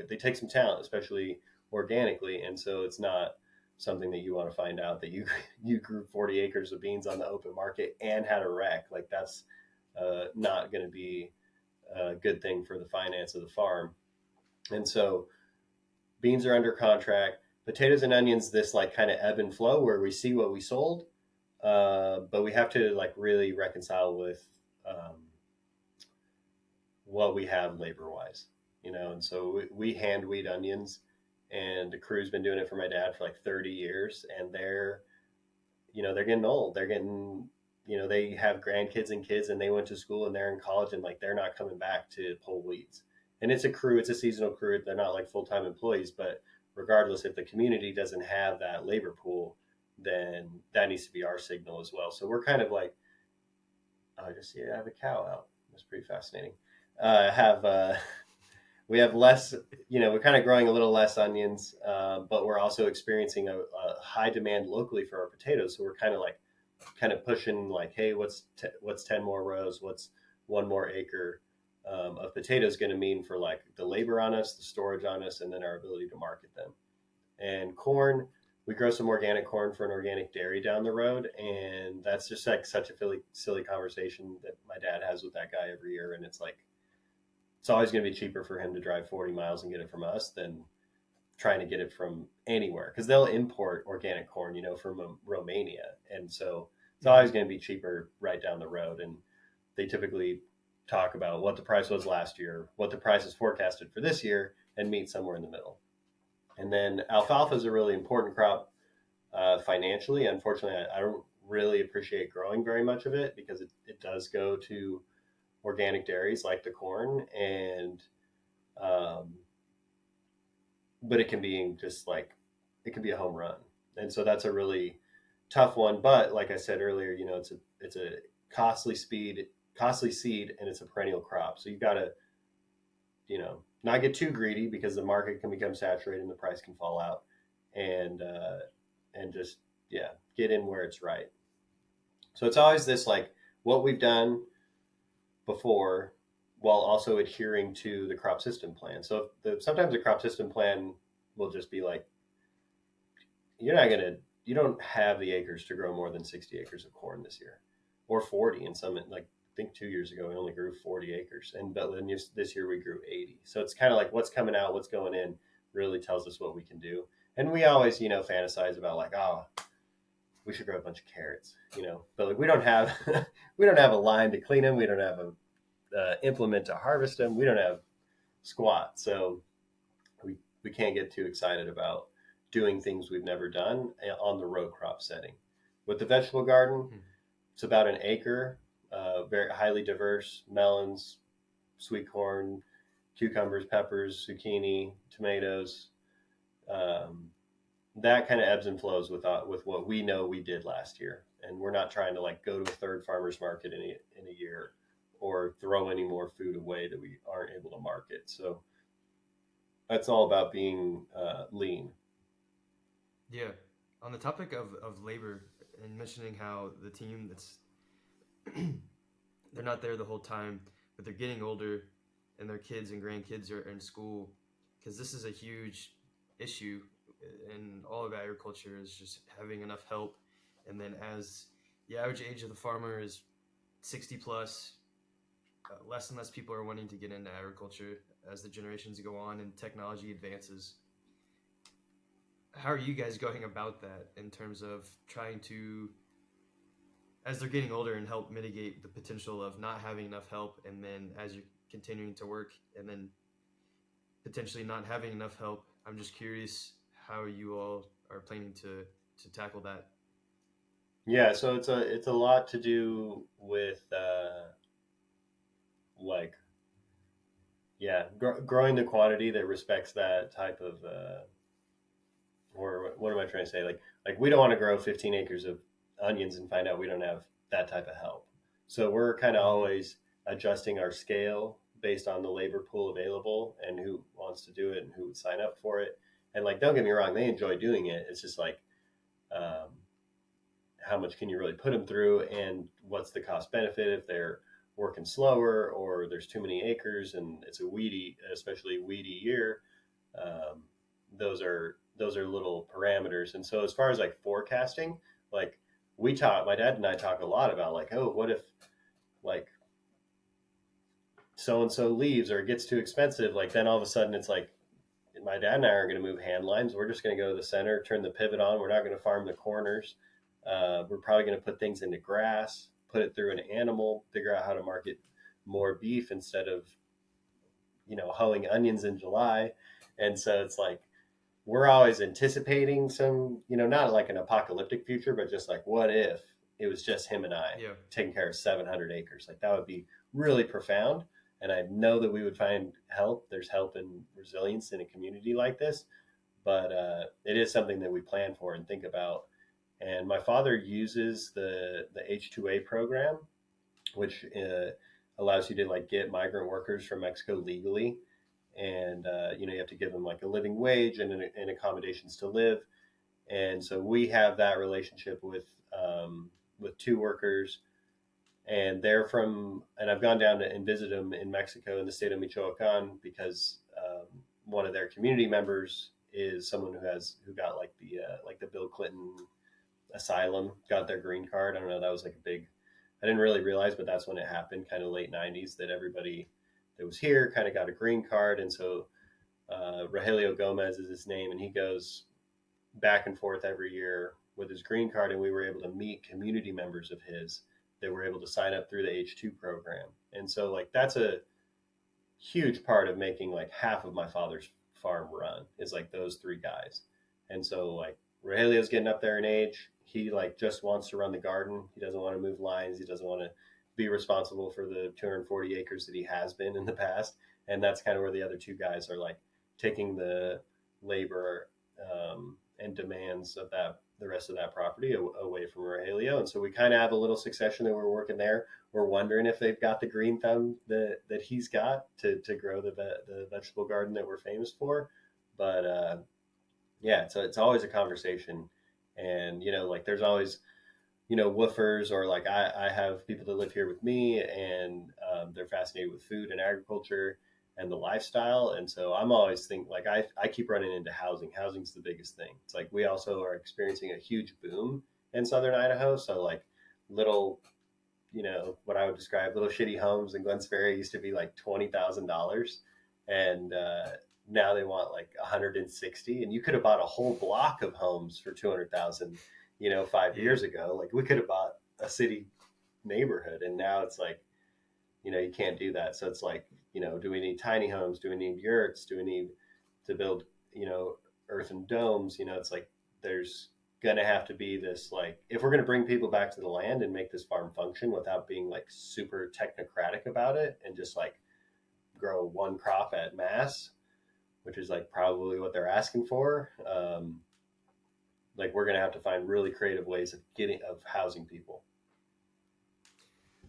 they take some talent, especially organically, and so it's not something that you want to find out that you you grew 40 acres of beans on the open market and had a wreck. Like that's not going to be a good thing for the finance of the farm. And so beans are under contract. Potatoes and onions, this like kind of ebb and flow where we see what we sold, but we have to like really reconcile with what we have labor wise, And so we hand weed onions, and the crew's been doing it for my dad for like 30 years, and they're getting old. They're getting, they have grandkids and kids, and they went to school and they're in college, and like they're not coming back to pull weeds. And it's a crew, it's a seasonal crew. They're not like full time employees, but regardless, if the community doesn't have that labor pool, then that needs to be our signal as well. So we're kind of like, I just see I have a cow out. That's pretty fascinating. Have We have less, we're kind of growing a little less onions, but we're also experiencing a high demand locally for our potatoes. So we're kind of pushing like, hey, what's 10 more rows? What's one more acre of potatoes going to mean for like the labor on us, the storage on us, and then our ability to market them. And corn, we grow some organic corn for an organic dairy down the road, and that's just like such a silly conversation that my dad has with that guy every year. And it's like it's always going to be cheaper for him to drive 40 miles and get it from us than trying to get it from anywhere, because they'll import organic corn, from Romania, and so it's always going to be cheaper right down the road. And they typically talk about what the price was last year, what the price is forecasted for this year, and meet somewhere in the middle. And then alfalfa is a really important crop financially. Unfortunately, I don't really appreciate growing very much of it because it does go to organic dairies like the corn, and but it can be just like it can be a home run, and so that's a really tough one. But like I said earlier, it's a costly seed, and it's a perennial crop. So you've got to not get too greedy because the market can become saturated and the price can fall out, and just get in where it's right. So it's always this like what we've done before while also adhering to the crop system plan. So sometimes the crop system plan will just be like, you don't have the acres to grow more than 60 acres of corn this year, or 40. And some, like I think 2 years ago, we only grew 40 acres, but then this year we grew 80. So it's kind of like what's coming out, what's going in really tells us what we can do. And we always, fantasize about like, oh, we should grow a bunch of carrots, but like we don't have a line to clean them. We don't have a implement to harvest them. We don't have squat. So we can't get too excited about doing things we've never done on the row crop setting. With the vegetable garden, it's about an acre, very highly diverse: melons, sweet corn, cucumbers, peppers, zucchini, tomatoes. That kind of ebbs and flows with what we know we did last year. And we're not trying to like go to a third farmer's market in a year or throw any more food away that we aren't able to market. So that's all about being lean. Yeah. On the topic of labor and mentioning how the team that's they're not there the whole time, but they're getting older and their kids and grandkids are in school, because this is a huge issue in all of agriculture, is just having enough help. And then as the average age of the farmer is 60 plus, less and less people are wanting to get into agriculture as the generations go on and technology advances. How are you guys going about that in terms of trying to, as they're getting older, and help mitigate the potential of not having enough help, and then as you're continuing to work and then potentially not having enough help? I'm just curious how you all are planning to tackle that. Yeah, so it's a lot to do with growing the quantity that respects that type of or what am I trying to say? Like we don't want to grow 15 acres of onions and find out we don't have that type of help. So we're kind of always adjusting our scale based on the labor pool available and who wants to do it and who would sign up for it. And like, don't get me wrong, they enjoy doing it. It's just like, how much can you really put them through, and what's the cost benefit if they're working slower or there's too many acres and it's especially weedy year. Those are little parameters. And so as far as like forecasting, like my dad and I talk a lot about like, oh, what if like so-and-so leaves or it gets too expensive? Like then all of a sudden it's like, my dad and I are going to move hand lines. We're just going to go to the center, turn the pivot on. We're not going to farm the corners. We're probably going to put things into grass, put it through an animal, figure out how to market more beef instead of, hoeing onions in July. And so it's like, we're always anticipating some, not like an apocalyptic future, but just like, what if it was just him and I taking care of 700 acres? Like that would be really profound. And I know that we would find help. There's help and resilience in a community like this, but it is something that we plan for and think about. And my father uses the H-2A program, which allows you to like get migrant workers from Mexico legally. And, you have to give them like a living wage and accommodations to live. And so we have that relationship with 2 workers. And and I've gone down and visited them in Mexico, in the state of Michoacan, because one of their community members is someone who got like the Bill Clinton asylum, got their green card. I don't know. That was like a big. I didn't really realize, but that's when it happened, kind of late '90s, that everybody that was here kind of got a green card, and so Rogelio Gomez is his name, and he goes back and forth every year with his green card, and we were able to meet community members of his that were able to sign up through the H2 program. And so like that's a huge part of making like half of my father's farm run is like those three guys. And so like Rogelio's getting up there in age. He like just wants to run the garden. He doesn't want to move lines. He doesn't want to be responsible for the 240 acres that he has been in the past. And that's kind of where the other two guys are like taking the labor and demands of the rest of that property away from Rogelio. And so we kind of have a little succession that we're working there. We're wondering if they've got the green thumb that he's got to grow the vegetable garden that we're famous for. But yeah, it's always a conversation. And, like there's always, woofers, or like I have people that live here with me, and they're fascinated with food and agriculture and the lifestyle. And so I'm always thinking like I keep running into housing. Housing's the biggest thing. It's like we also are experiencing a huge boom in southern Idaho. So like little, what I would describe little shitty homes in Glen Ferry used to be like $20,000, and now they want like 160. And you could have bought a whole block of homes for 200,000, 5 years ago. Like we could have bought a city neighborhood, and now it's like, you can't do that. So it's like, do we need tiny homes? Do we need yurts? Do we need to build, earthen domes? It's like there's going to have to be this, like, if we're going to bring people back to the land and make this farm function without being like super technocratic about it and just like grow one crop at mass, which is like probably what they're asking for. Like we're going to have to find really creative ways of housing people.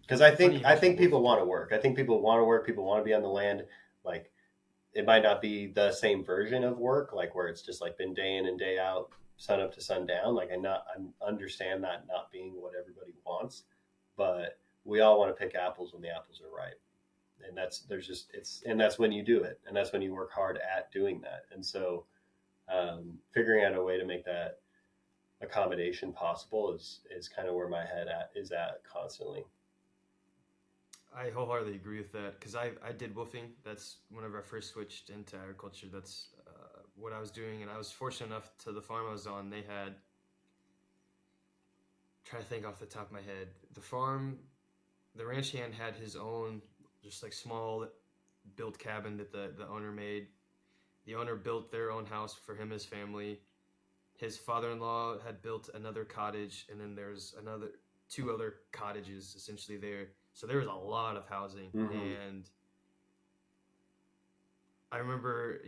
Because I think people want to work. I think people want to work. People want to be on the land. Like it might not be the same version of work, like where it's just like been day in and day out, sun up to sundown. Like I understand that not being what everybody wants, but we all want to pick apples when the apples are ripe, and that's when you do it, and that's when you work hard at doing that. And so, figuring out a way to make that accommodation possible is kind of where my head is at constantly. I wholeheartedly agree with that because I did woofing. That's whenever I first switched into agriculture. That's what I was doing, and I was fortunate enough to the farm I was on. They had, try to think off the top of my head, the ranch hand had his own just like small built cabin that the owner made. The owner built their own house for him and his family. His father-in-law had built another cottage, and then there's two other cottages essentially there. So there was a lot of housing. Mm-hmm. And I remember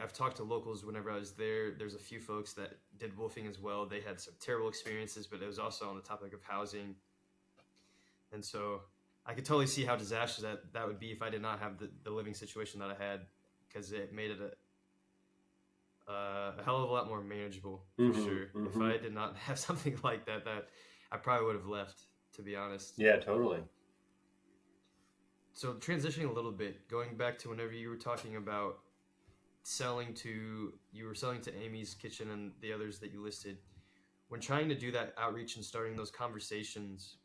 I've talked to locals whenever I was there. There's a few folks that did woofing as well. They had some terrible experiences, but it was also on the topic of housing. And so I could totally see how disastrous that would be if I did not have the living situation that I had, because it made it a hell of a lot more manageable, for mm-hmm, sure. Mm-hmm. If I did not have something like that I probably would have left, to be honest. Yeah, totally. So transitioning a little bit, going back to whenever you were talking about you were selling to Amy's Kitchen and the others that you listed, when trying to do that outreach and starting those conversations,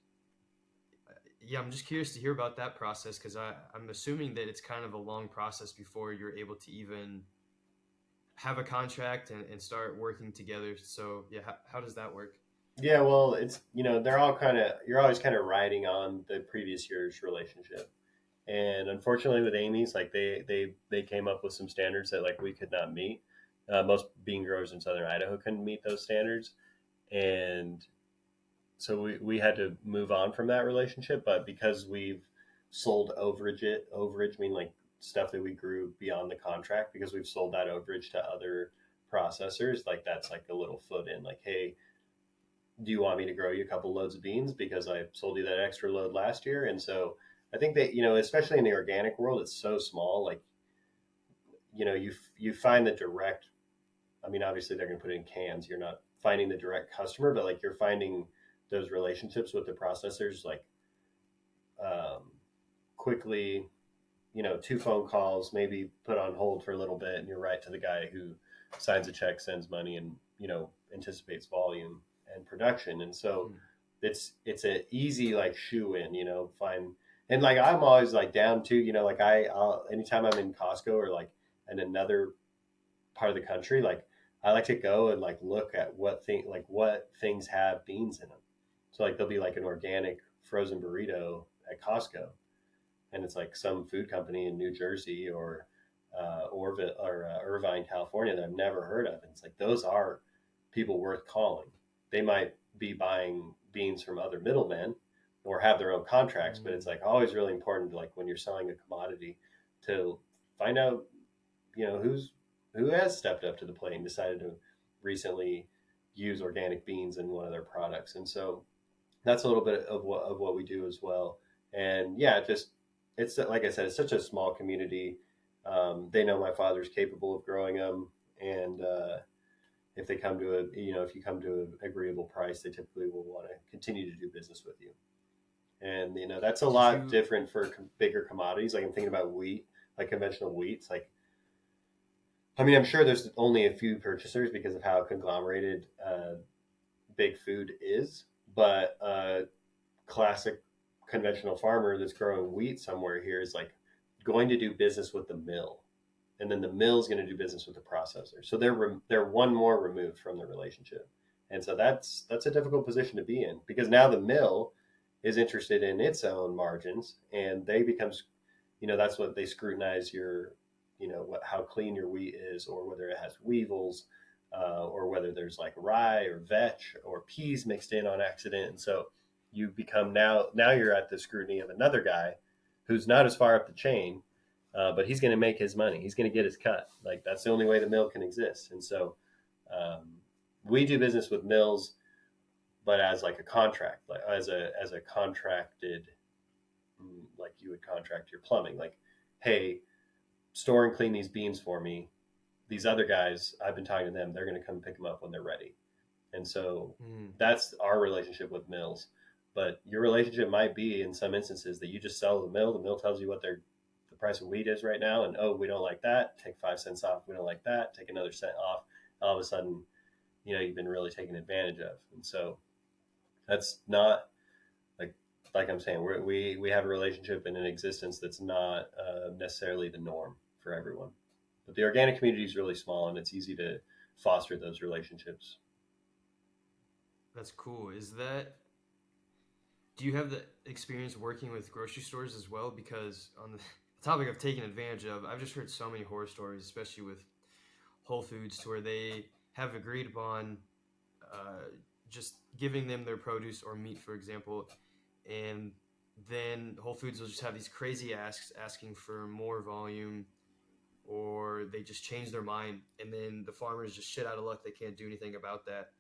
yeah, I'm just curious to hear about that process, because I'm assuming that it's kind of a long process before you're able to even have a contract and start working together. So yeah, how does that work? Yeah, well, it's, they're all you're always kind of riding on the previous year's relationship. And unfortunately with Amy's, like they came up with some standards that like we could not meet. Most bean growers in southern Idaho couldn't meet those standards. And so we had to move on from that relationship. But because we've sold overage mean like stuff that we grew beyond the contract, because we've sold that overage to other processors, like that's like a little foot in, like, hey, do you want me to grow you a couple loads of beans because I sold you that extra load last year? And so I think that, especially in the organic world, it's so small. Like, you find the direct, I mean, obviously they're going to put it in cans. You're not finding the direct customer, but like you're finding those relationships with the processors, like quickly, 2 phone calls, maybe put on hold for a little bit, and you're right to the guy who signs a check, sends money, and anticipates volume and production. And so Hmm. it's an easy like shoe in, find. And like I'm always like down to, like I'll anytime I'm in Costco or like in another part of the country, like I like to go and like look at what things have beans in them. So like there'll be like an organic frozen burrito at Costco, and it's like some food company in New Jersey or Irvine, California that I've never heard of. And it's like those are people worth calling. They might be buying beans from other middlemen or have their own contracts, but it's Mm. like always really important to like when you're selling a commodity to find out who has stepped up to the plate and decided to recently use organic beans in one of their products. And so that's a little bit of what we do as well. And yeah, it's like I said, it's such a small community. They know my father's capable of growing them, and if they come to if you come to an agreeable price, they typically will want to continue to do business with you. And that's a Did lot you? different for bigger commodities. Like I'm thinking about wheat, like conventional wheats. Like I mean, I'm sure there's only a few purchasers because of how conglomerated big food is, but classic conventional farmer that's growing wheat somewhere here is like going to do business with the mill, and then the mill is going to do business with the processor. So they're one more removed from the relationship, and so that's a difficult position to be in because now the mill is interested in its own margins, and they becomes, that's what they scrutinize your, how clean your wheat is, or whether it has weevils, or whether there's like rye or vetch or peas mixed in on accident. And so you become now you're at the scrutiny of another guy who's not as far up the chain, but he's going to make his money. He's going to get his cut. Like that's the only way the mill can exist. And so um, we do business with mills, but as like a contract, like as a contracted, like you would contract your plumbing. Like, hey, store and clean these beans for me. These other guys, I've been talking to them. They're going to come pick them up when they're ready. And so Mm. that's our relationship with mills. But your relationship might be in some instances that you just sell the mill. The mill tells you what the price of wheat is right now, and oh, we don't like that. Take 5 cents off. We don't like that. Take another cent off. All of a sudden, you've been really taken advantage of. And so that's not like I'm saying we have a relationship in an existence that's not necessarily the norm for everyone. But the organic community is really small, and it's easy to foster those relationships. That's cool. Is that? Do you have the experience working with grocery stores as well? Because on the topic of taking advantage of, I've just heard so many horror stories, especially with Whole Foods, to where they have agreed upon uh, just giving them their produce or meat, for example, and then Whole Foods will just have these crazy asks asking for more volume, or they just change their mind, and then the farmers just shit out of luck. They can't do anything about that.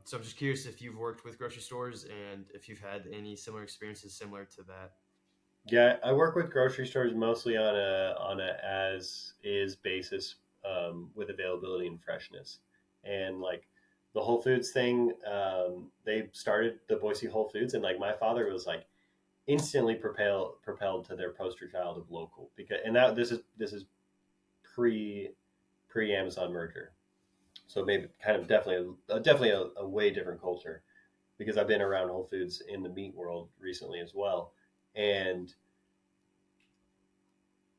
So I'm just curious if you've worked with grocery stores and if you've had any similar experiences similar to that. Yeah, I work with grocery stores mostly on a as is basis, with availability and freshness, and like the Whole Foods thing. They started the Boise Whole Foods, and like my father was like instantly propelled to their poster child of local, because and that this is pre Amazon merger, so maybe kind of definitely a way different culture, because I've been around Whole Foods in the meat world recently as well, and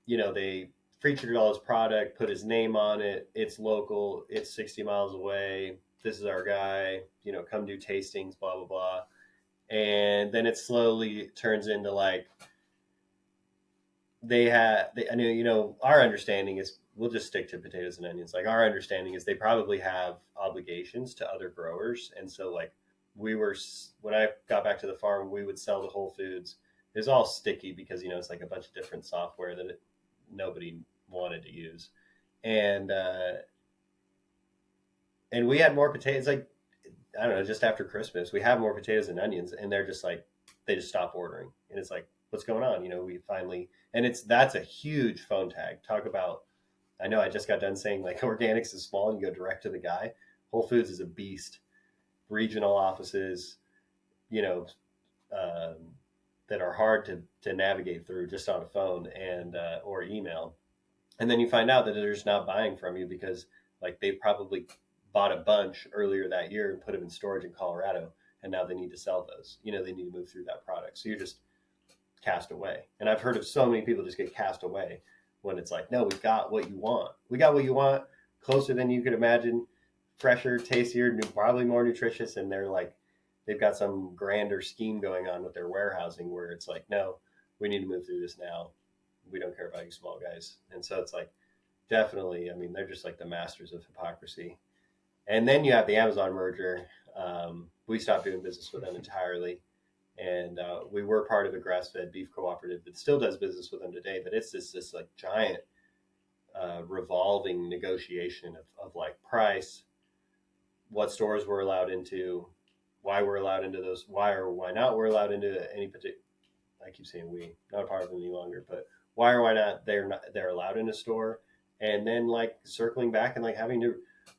they featured all his product, put his name on it. It's local. It's 60 miles away. This is our guy. Come do tastings. Blah blah blah. And then it slowly turns into like I mean, our understanding is we'll just stick to potatoes and onions. Like our understanding is they probably have obligations to other growers, and so like when I got back to the farm, we would sell to Whole Foods. It was all sticky because it's like a bunch of different software that nobody wanted to use, and and we had more potatoes. Like I don't know, just after Christmas, we have more potatoes and onions, and they're just like they just stop ordering, and it's like what's going on? We finally, and that's a huge phone tag. Talk about. I know I just got done saying like organics is small and you go direct to the guy. Whole Foods is a beast. Regional offices, you know, um, that are hard to navigate through just on a phone and or email. And then you find out that they're just not buying from you because like they probably bought a bunch earlier that year and put them in storage in Colorado, and now they need to sell those. They need to move through that product. So you're just cast away. And I've heard of so many people just get cast away when it's like, no, we got what you want. We got what you want, closer than you could imagine, fresher, tastier, probably more nutritious. And they're like, they've got some grander scheme going on with their warehousing where it's like, no, we need to move through this now. We don't care about you small guys. And so it's like, definitely, I mean, they're just like the masters of hypocrisy. And then you have the Amazon merger. We stopped doing business with them entirely. And we were part of a grass-fed beef cooperative that still does business with them today. But it's this like giant revolving negotiation of like price, what stores we're allowed into, why we're allowed into those, why or why not we're allowed into any particular. I keep saying we, not a part of them any longer, but why or why not they're allowed in a store, and then like circling back and like having to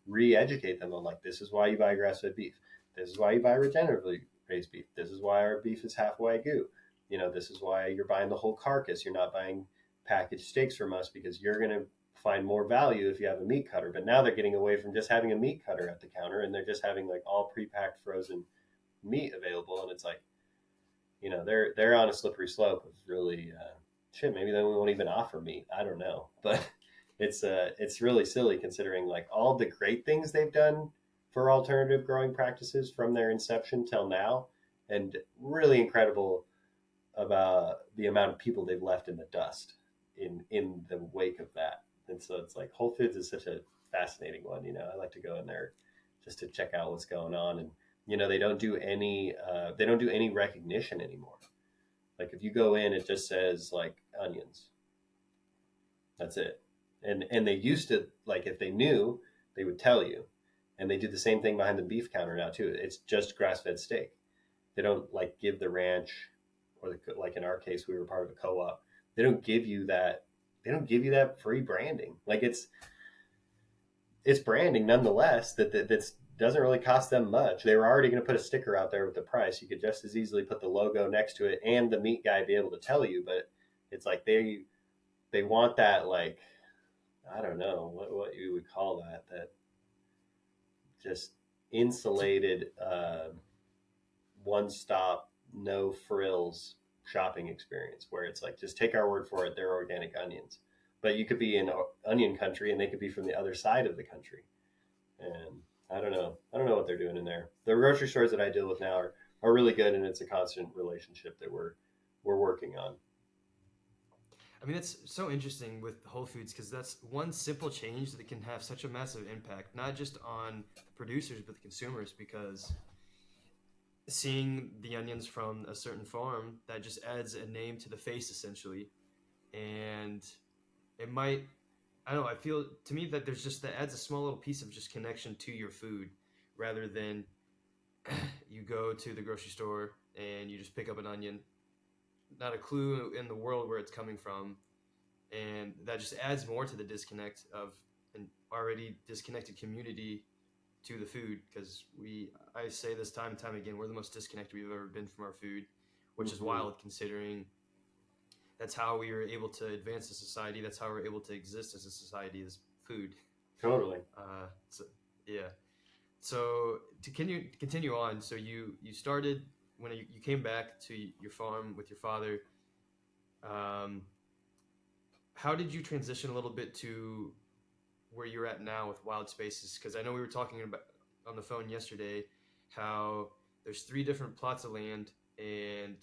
re-educate them on like, this is why you buy grass-fed beef, this is why you buy regeneratively raised beef, this is why our beef is half Wagyu, this is why you're buying the whole carcass, you're not buying packaged steaks from us because you're going to find more value if you have a meat cutter. But now they're getting away from just having a meat cutter at the counter, and they're just having like all pre-packed frozen meat available, and it's like, they're on a slippery slope of really shit. Maybe they won't even offer meat. I don't know, but it's really silly considering like all the great things they've done for alternative growing practices from their inception till now, and really incredible about the amount of people they've left in the dust in the wake of that. And so it's like Whole Foods is such a fascinating one. I like to go in there just to check out what's going on, and they don't do any recognition anymore. Like if you go in, it just says like onions. That's it. And they used to, like, if they knew, they would tell you. And they do the same thing behind the beef counter now too. It's just grass-fed steak. They don't like give the ranch, or like in our case, we were part of a co-op. They don't give you that. They don't give you that free branding. Like it's branding nonetheless. That's doesn't really cost them much. They were already going to put a sticker out there with the price. You could just as easily put the logo next to it and the meat guy be able to tell you. But it's like they want that, like, I don't know what you would call that just insulated one-stop, no frills shopping experience where it's like, just take our word for it, they're organic onions. But you could be in onion country and they could be from the other side of the country. And I don't know what they're doing in there. The grocery stores that I deal with now are really good, and it's a constant relationship that we're working on. I mean, it's so interesting with Whole Foods because that's one simple change that can have such a massive impact, not just on the producers, but the consumers, because seeing the onions from a certain farm, that just adds a name to the face essentially. And it might, I don't know, I feel to me that that adds a small little piece of just connection to your food rather than you go to the grocery store and you just pick up an onion, not a clue in the world where it's coming from. And that just adds more to the disconnect of an already disconnected community to the food, because I say this time and time again, we're the most disconnected we've ever been from our food, which is wild considering that's how we were able to advance as a society. That's how we're able to exist as a society, is food. Totally. So, yeah. So to continue on, so you started when you came back to your farm with your father. How did you transition a little bit to where you're at now with Wild Spaces? Because I know we were talking about on the phone yesterday how there's 3 different plots of land and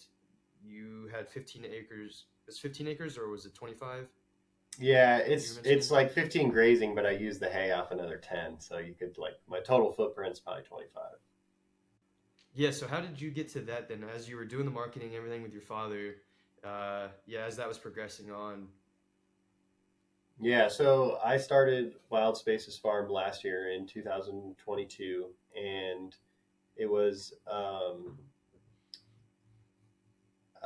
you had 15 acres. Was 15 acres or was it 25? Yeah, it's like 15 grazing, but I use the hay off another 10. So you could, like, my total footprint's probably 25. Yeah, so how did you get to that then? As you were doing the marketing and everything with your father, as that was progressing on. Yeah, so I started Wild Spaces Farm last year in 2022, and it was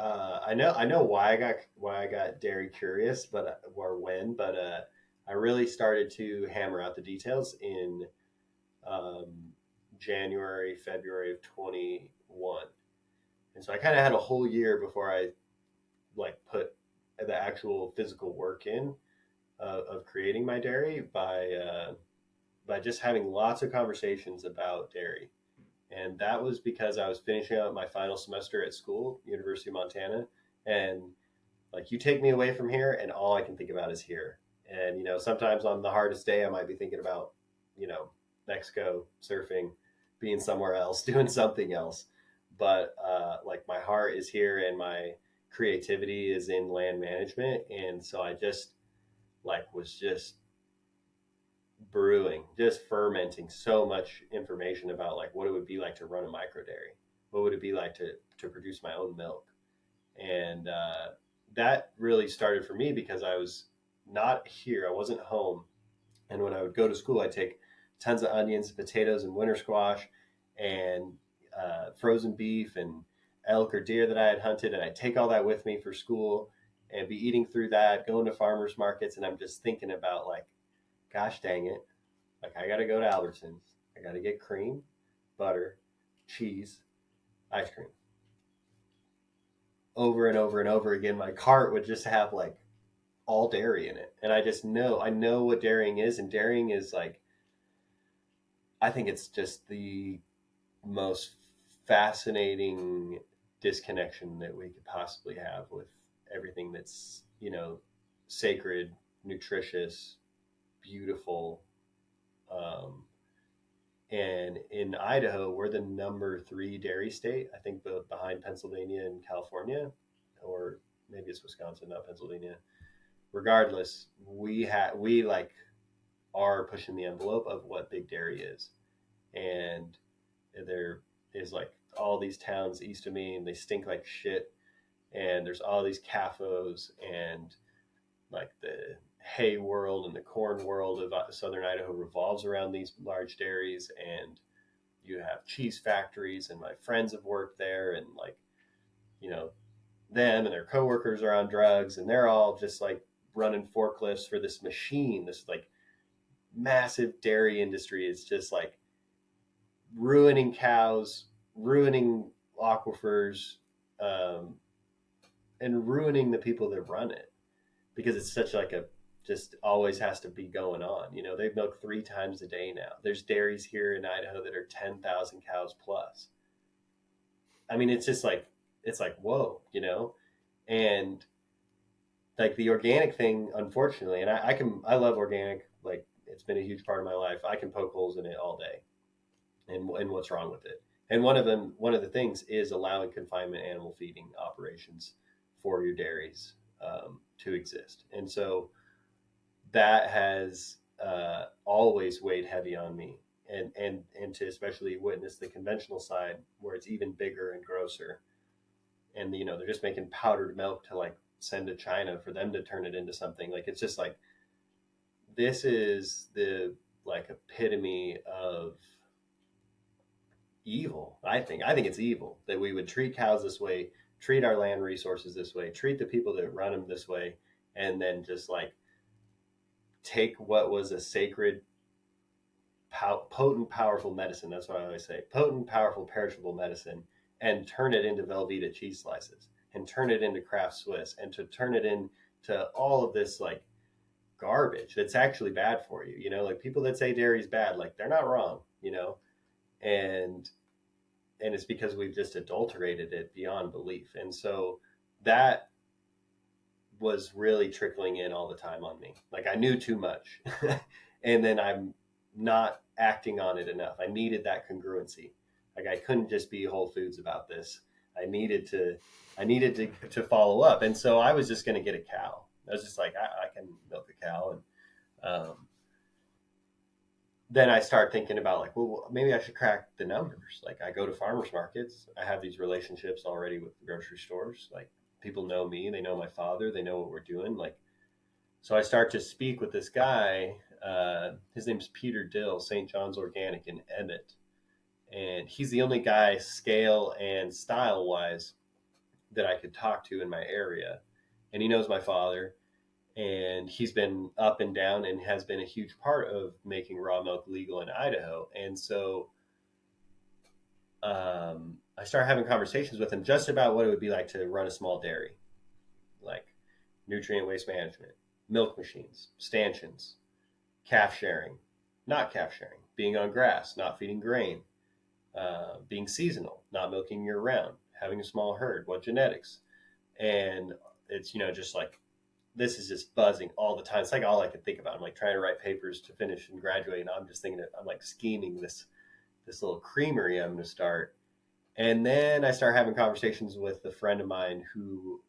I know why I got dairy curious, but I really started to hammer out the details in January, February of 21, and so I kind of had a whole year before I like put the actual physical work in. of creating my dairy by just having lots of conversations about dairy. And that was because I was finishing up my final semester at school, University of Montana, and like you take me away from here, and all I can think about is here. And sometimes on the hardest day, I might be thinking about Mexico, surfing, being somewhere else, doing something else. But like my heart is here, and my creativity is in land management, and so I just like was just brewing, just fermenting so much information about like what it would be like to run a micro dairy, what would it be like to produce my own milk, and that really started for me because I was not here, I wasn't home, and when I would go to school, I'd take tons of onions, potatoes, and winter squash, and frozen beef and elk or deer that I had hunted, and I'd take all that with me for school and be eating through that, going to farmers markets, and I'm just thinking about like, gosh dang it, like I got to go to Albertsons, I got to get cream, butter, cheese, ice cream. Over and over and over again, my cart would just have like all dairy in it, and I know what dairying is, and dairying is like, I think it's just the most fascinating disconnection that we could possibly have with everything that's sacred, nutritious, beautiful. um, and in Idaho, we're the number 3 dairy state, I think, behind Pennsylvania and California, or maybe it's Wisconsin, not Pennsylvania. Regardless, we like are pushing the envelope of what big dairy is. And there is like all these towns east of me, and they stink like shit, and there's all these CAFOs, and like the hay world and the corn world of southern Idaho revolves around these large dairies, and you have cheese factories, and my friends have worked there, and like you know them and their coworkers are on drugs, and they're all just like running forklifts for this machine, this like massive dairy industry. Is just like ruining cows, ruining aquifers, um, and ruining the people that run it, because it's such like a just always has to be going on. They milk 3 times a day now. There's dairies here in Idaho that are 10,000 cows plus. I mean, it's like whoa, and like the organic thing, unfortunately, and I love organic. Like it's been a huge part of my life. I can poke holes in it all day, and what's wrong with it. And one of the things is allowing confinement animal feeding operations for your dairies to exist. And so that has always weighed heavy on me, and to especially witness the conventional side where it's even bigger and grosser. And they're just making powdered milk to like send to China for them to turn it into something. Like it's just like, this is the like epitome of evil. I think it's evil that we would treat cows this way, treat our land resources this way, treat the people that run them this way, and then just like take what was a sacred, potent, powerful medicine. That's what I always say: potent, powerful, perishable medicine, and turn it into Velveeta cheese slices, and turn it into Kraft Swiss, and to turn it into all of this like garbage that's actually bad for you. Like people that say dairy is bad, like they're not wrong. And it's because we've just adulterated it beyond belief. And so that was really trickling in all the time on me. Like I knew too much and then I'm not acting on it enough. I needed that congruency. Like I couldn't just be Whole Foods about this. I needed to follow up. And so I was just going to get a cow. I was just like, I can milk a cow. And then I start thinking about like, well, maybe I should crack the numbers. Like I go to farmers markets. I have these relationships already with the grocery stores. Like people know me, they know my father, they know what we're doing. Like, so I start to speak with this guy. His name's Peter Dill, St. John's Organic in Emmett. And he's the only guy scale and style wise that I could talk to in my area. And he knows my father. And he's been up and down and has been a huge part of making raw milk legal in Idaho. And so I started having conversations with him just about what it would be like to run a small dairy, like nutrient waste management, milk machines, stanchions, calf sharing, not calf sharing, being on grass, not feeding grain, being seasonal, not milking year round, having a small herd, what genetics. And it's, just like, this is just buzzing all the time. It's like all I can think about. I'm like trying to write papers to finish and graduate. And I'm just thinking that I'm like scheming this little creamery I'm going to start. And then I start having conversations with a friend of mine who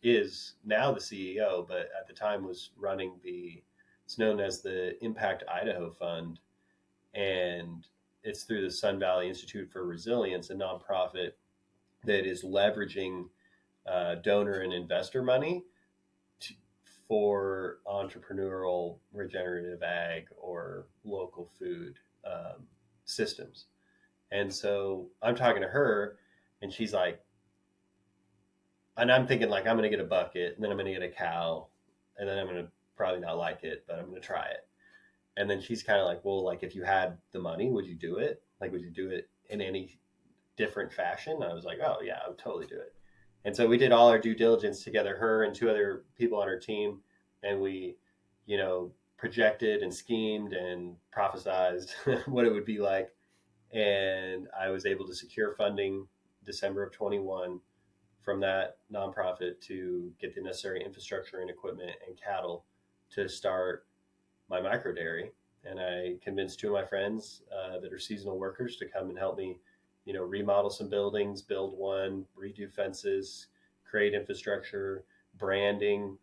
is now the CEO, but at the time was running it's known as the Impact Idaho Fund. And it's through the Sun Valley Institute for Resilience, a nonprofit that is leveraging donor and investor money for entrepreneurial regenerative ag or local food systems. And so I'm talking to her, and she's like, and I'm thinking like, I'm going to get a bucket, and then I'm going to get a cow, and then I'm going to probably not like it, but I'm going to try it. And then she's kind of like, well, like if you had the money, would you do it? Like, would you do it in any different fashion? I was like, oh yeah, I would totally do it. And so we did all our due diligence together, her and two other people on her team. And we, projected and schemed and prophesized what it would be like. And I was able to secure funding December of 21 from that nonprofit to get the necessary infrastructure and equipment and cattle to start my micro dairy. And I convinced two of my friends that are seasonal workers to come and help me, remodel some buildings, build one, redo fences, create infrastructure, branding,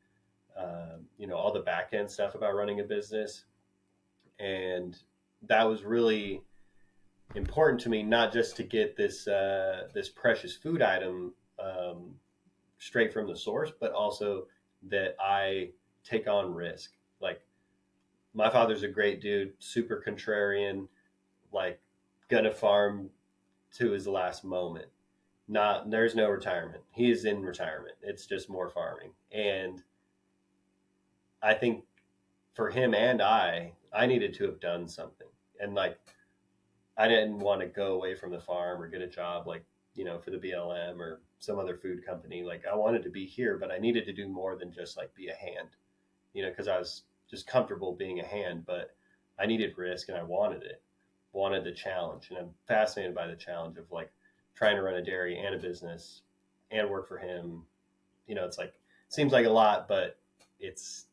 all the back end stuff about running a business. And that was really important to me, not just to get this precious food item straight from the source, but also that I take on risk. Like, my father's a great dude, super contrarian, like gonna farm to his last moment. There's no retirement. He is in retirement. It's just more farming. And I think for him and I needed to have done something. And like, I didn't want to go away from the farm or get a job like, for the BLM or some other food company. Like, I wanted to be here, but I needed to do more than just like be a hand, because I was just comfortable being a hand, but I needed risk and I wanted the challenge. And I'm fascinated by the challenge of like trying to run a dairy and a business and work for him. It's like, seems like a lot, but it's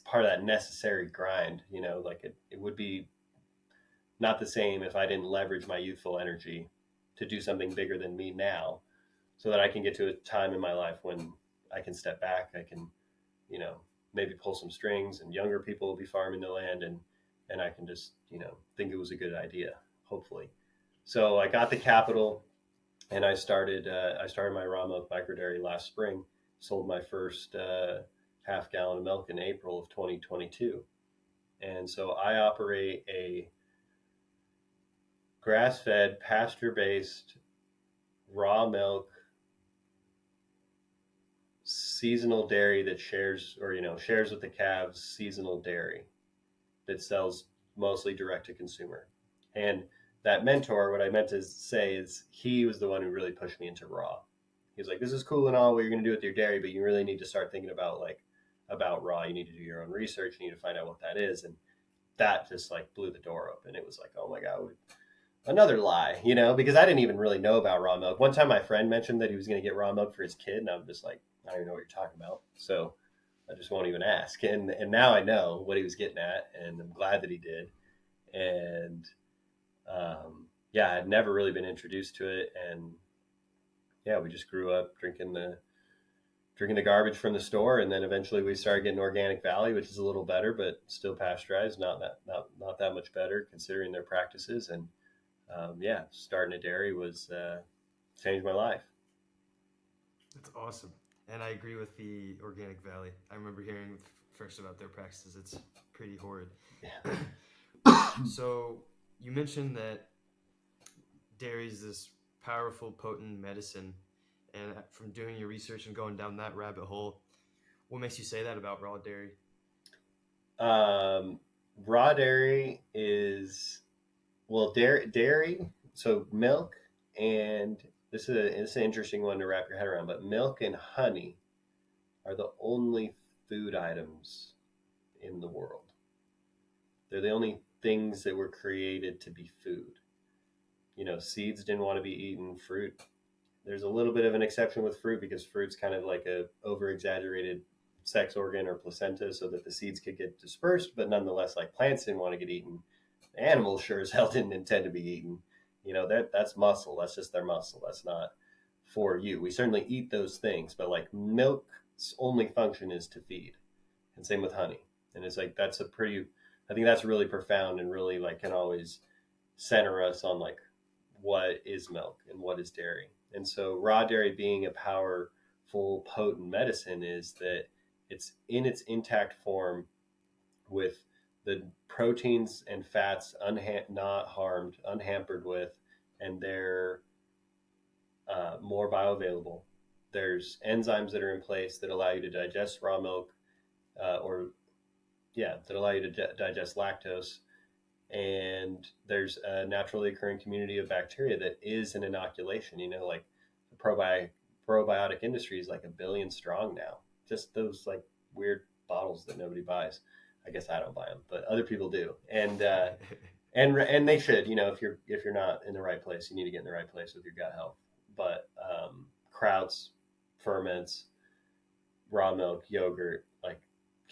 part of that necessary grind, like it would be not the same if I didn't leverage my youthful energy to do something bigger than me now, so that I can get to a time in my life when I can step back. I can, maybe pull some strings, and younger people will be farming the land, and I can just, think it was a good idea, hopefully. So I got the capital, and I started my raw milk micro dairy last spring. Sold my first half gallon of milk in April of 2022. And so I operate a grass-fed, pasture-based, raw milk, seasonal dairy that shares with the calves, seasonal dairy that sells mostly direct to consumer. And that mentor, what I meant to say is, he was the one who really pushed me into raw. He was like, this is cool and all what you're going to do with your dairy, but you really need to start thinking about raw. You need to do your own research. You need to find out what that is. And that just like blew the door open. It was like, oh my God, another lie, because I didn't even really know about raw milk. One time my friend mentioned that he was going to get raw milk for his kid, and I'm just like, I don't even know what you're talking about. So I just won't even ask. And now I know what he was getting at, and I'm glad that he did. And yeah, I'd never really been introduced to it. And yeah, we just grew up drinking the garbage from the store, and then eventually we started getting Organic Valley, which is a little better, but still pasteurized, not that much better considering their practices. And yeah, starting a dairy was changed my life. That's awesome. And I agree with the Organic Valley. I remember hearing first about their practices. It's pretty horrid. Yeah. So you mentioned that dairy is this powerful, potent medicine. And from doing your research and going down that rabbit hole, what makes you say that about raw dairy? Raw dairy is, well, dairy, so milk, and this is an interesting one to wrap your head around, but milk and honey are the only food items in the world. They're the only things that were created to be food. Seeds didn't want to be eaten. Fruit, there's a little bit of an exception with fruit because fruit's kind of like a over exaggerated sex organ or placenta so that the seeds could get dispersed, but nonetheless, like plants didn't want to get eaten. Animals sure as hell didn't intend to be eaten. That's muscle. That's just their muscle. That's not for you. We certainly eat those things, but like milk's only function is to feed. And same with honey. And it's like I think that's really profound and really like can always center us on like what is milk and what is dairy. And so raw dairy being a powerful, potent medicine is that it's in its intact form with the proteins and fats not harmed, unhampered with, and they're more bioavailable. There's enzymes that are in place that allow you to digest raw milk, that allow you to digest lactose. And there's a naturally occurring community of bacteria that is an inoculation. Like the probiotic industry is like 1 billion strong now. Just those like weird bottles that nobody buys. I guess I don't buy them, but other people do. And they should. If you're not in the right place, you need to get in the right place with your gut health. But krauts, ferments, raw milk, yogurt, like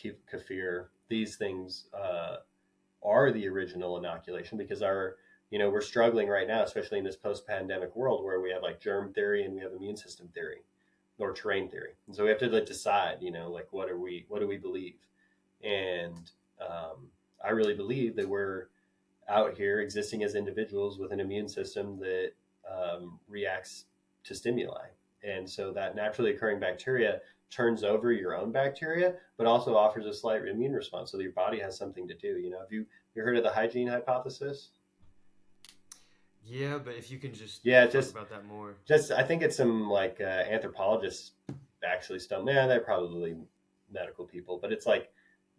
kefir, these things are the original inoculation because we're struggling right now, especially in this post-pandemic world where we have like germ theory and we have immune system theory or terrain theory. And so we have to like decide, like what do we believe? And I really believe that we're out here existing as individuals with an immune system that reacts to stimuli. And so that naturally occurring bacteria turns over your own bacteria, but also offers a slight immune response. So your body has something to do. Have you heard of the hygiene hypothesis? Yeah, but if you can just talk about that more. I think it's some like anthropologists actually they're probably medical people, but it's like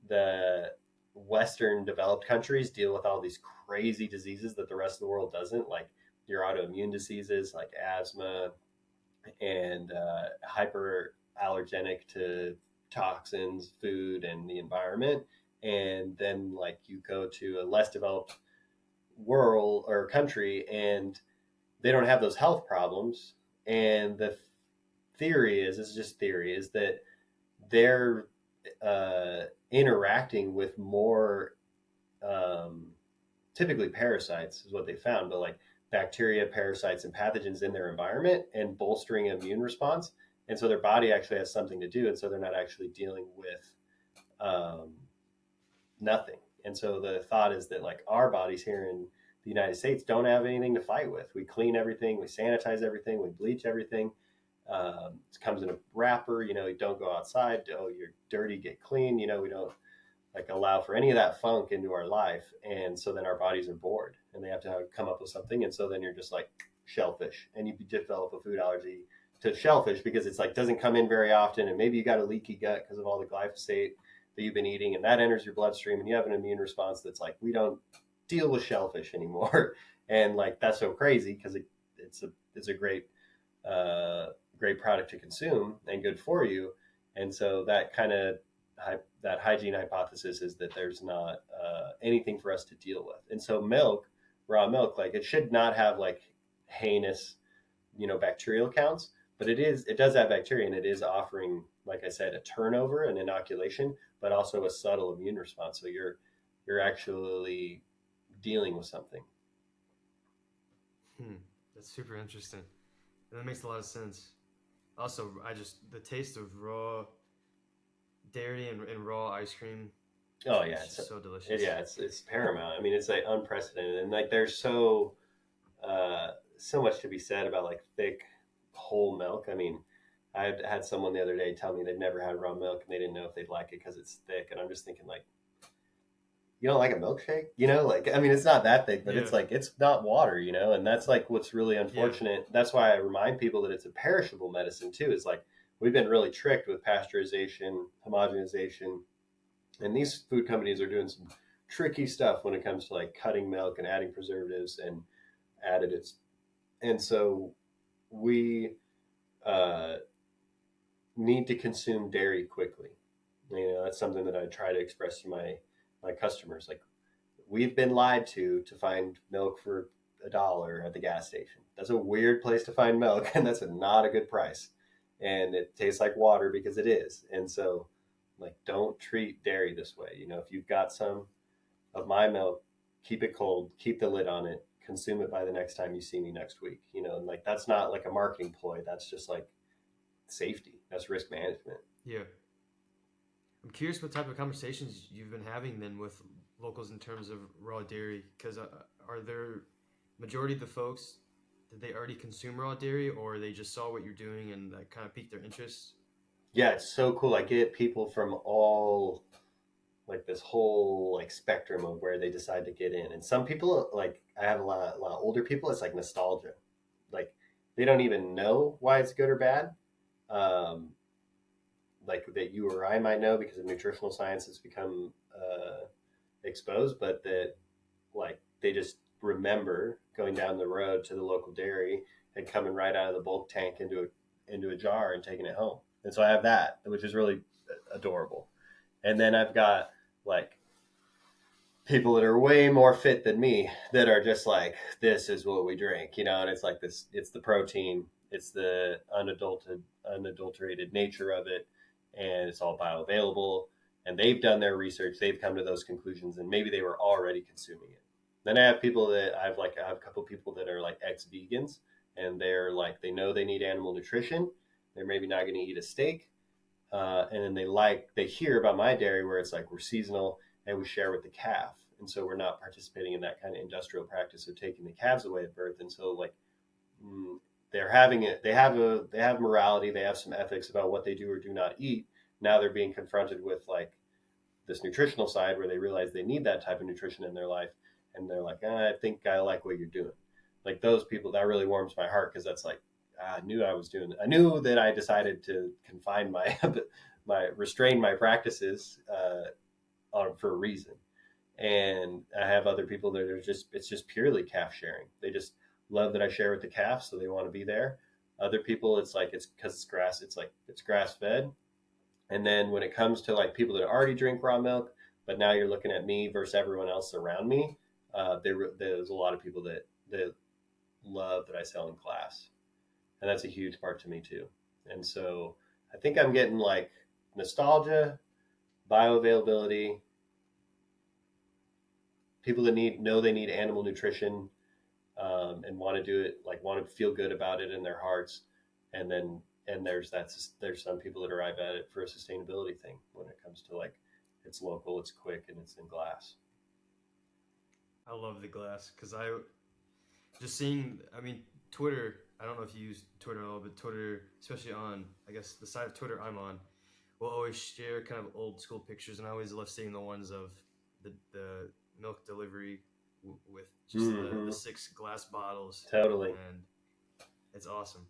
the Western developed countries deal with all these crazy diseases that the rest of the world doesn't, like your autoimmune diseases like asthma and hyperallergenic to toxins, food, and the environment. And then like you go to a less developed world or country and they don't have those health problems. And the theory is that they're interacting with more typically parasites is what they found, but like bacteria, parasites, and pathogens in their environment and bolstering immune response. And so their body actually has something to do. And so they're not actually dealing with nothing. And so the thought is that like our bodies here in the United States don't have anything to fight with. We clean everything, we sanitize everything, we bleach everything. It comes in a wrapper, you don't go outside. Oh, you're dirty, get clean. We don't like allow for any of that funk into our life. And so then our bodies are bored and they have to come up with something. And so then you're just like shellfish and you develop a food allergy to shellfish because it's like doesn't come in very often. And maybe you got a leaky gut because of all the glyphosate that you've been eating and that enters your bloodstream and you have an immune response that's like, we don't deal with shellfish anymore. And like, that's so crazy because it's a great product to consume and good for you. And so that kind of that hygiene hypothesis is that there's not anything for us to deal with. And so raw milk, like it should not have like heinous, bacterial counts, but it does have bacteria and it is offering, like I said, a turnover, an inoculation, but also a subtle immune response. So you're actually dealing with something. That's super interesting. That makes a lot of sense. Also, the taste of raw dairy and raw ice cream. Oh yeah, it's so delicious. It's paramount. I mean, it's like unprecedented, and like there's so much to be said about like thick whole milk. I mean, I had someone the other day tell me they'd never had raw milk and they didn't know if they'd like it because it's thick, and I'm just thinking like, you don't like a milkshake? Like, I mean, it's not that thick, but it's like, it's not water, and that's like what's really unfortunate. Yeah. That's why I remind people that it's a perishable medicine too, is like, we've been really tricked with pasteurization, homogenization, and these food companies are doing some tricky stuff when it comes to like cutting milk and adding preservatives and additives. And so we need to consume dairy quickly. That's something that I try to express to my customers. Like, we've been lied to find milk for $1 at the gas station. That's a weird place to find milk, and that's not a good price. And it tastes like water because it is. And so, like, don't treat dairy this way. If you've got some of my milk, keep it cold, keep the lid on it, consume it by the next time you see me next week. And like, that's not like a marketing ploy. That's just like safety. That's risk management. Yeah. I'm curious what type of conversations you've been having then with locals in terms of raw dairy, because are there majority of the folks, did they already consume raw dairy, or they just saw what you're doing and that kind of piqued their interest? Yeah, it's so cool. I get people from all, like, this whole like spectrum of where they decide to get in. And some people, like, I have a lot of older people. It's like nostalgia. Like, they don't even know why it's good or bad. Um, like, that you or I might know because of nutritional science has become exposed, but that, like, they just remember going down the road to the local dairy and coming right out of the bulk tank into a jar and taking it home. And so I have that, which is really adorable. And then I've got, like, people that are way more fit than me that are just like, this is what we drink, and it's like this, it's the protein, it's the unadulterated nature of it, and it's all bioavailable. And they've done their research, they've come to those conclusions, and maybe they were already consuming it. Then I have people that I have a couple people that are like ex-vegans, and they're like, they know they need animal nutrition. They're maybe not going to eat a steak. And then they hear about my dairy where it's like, we're seasonal and we share with the calf. And so we're not participating in that kind of industrial practice of taking the calves away at birth. And so, like, they're having it. They have morality. They have some ethics about what they do or do not eat. Now they're being confronted with, like, this nutritional side where they realize they need that type of nutrition in their life. And they're like, I think I like what you're doing. Like, those people, that really warms my heart, because that's like, I knew that I decided to confine restrain my practices for a reason. And I have other people that are it's just purely calf sharing. They just love that I share with the calf, so they want to be there. Other people, it's like, it's because it's grass. It's like, it's grass fed. And then when it comes to, like, people that already drink raw milk, but now you're looking at me versus everyone else around me, there's a lot of people that love that I sell in class. And that's a huge part to me too. And so I think I'm getting, like, nostalgia, bioavailability, people that know they need animal nutrition, and want to do it, like, want to feel good about it in their hearts. And there's some people that arrive at it for a sustainability thing when it comes to, like, it's local, it's quick, and it's in glass. I love the glass because I just seeing, I mean, Twitter, I don't know if you use Twitter at all, but Twitter, especially on, I guess, the side of Twitter I'm on, will always share kind of old school pictures. And I always love seeing the ones of the milk delivery with just the 6 glass bottles. Totally. And it's awesome.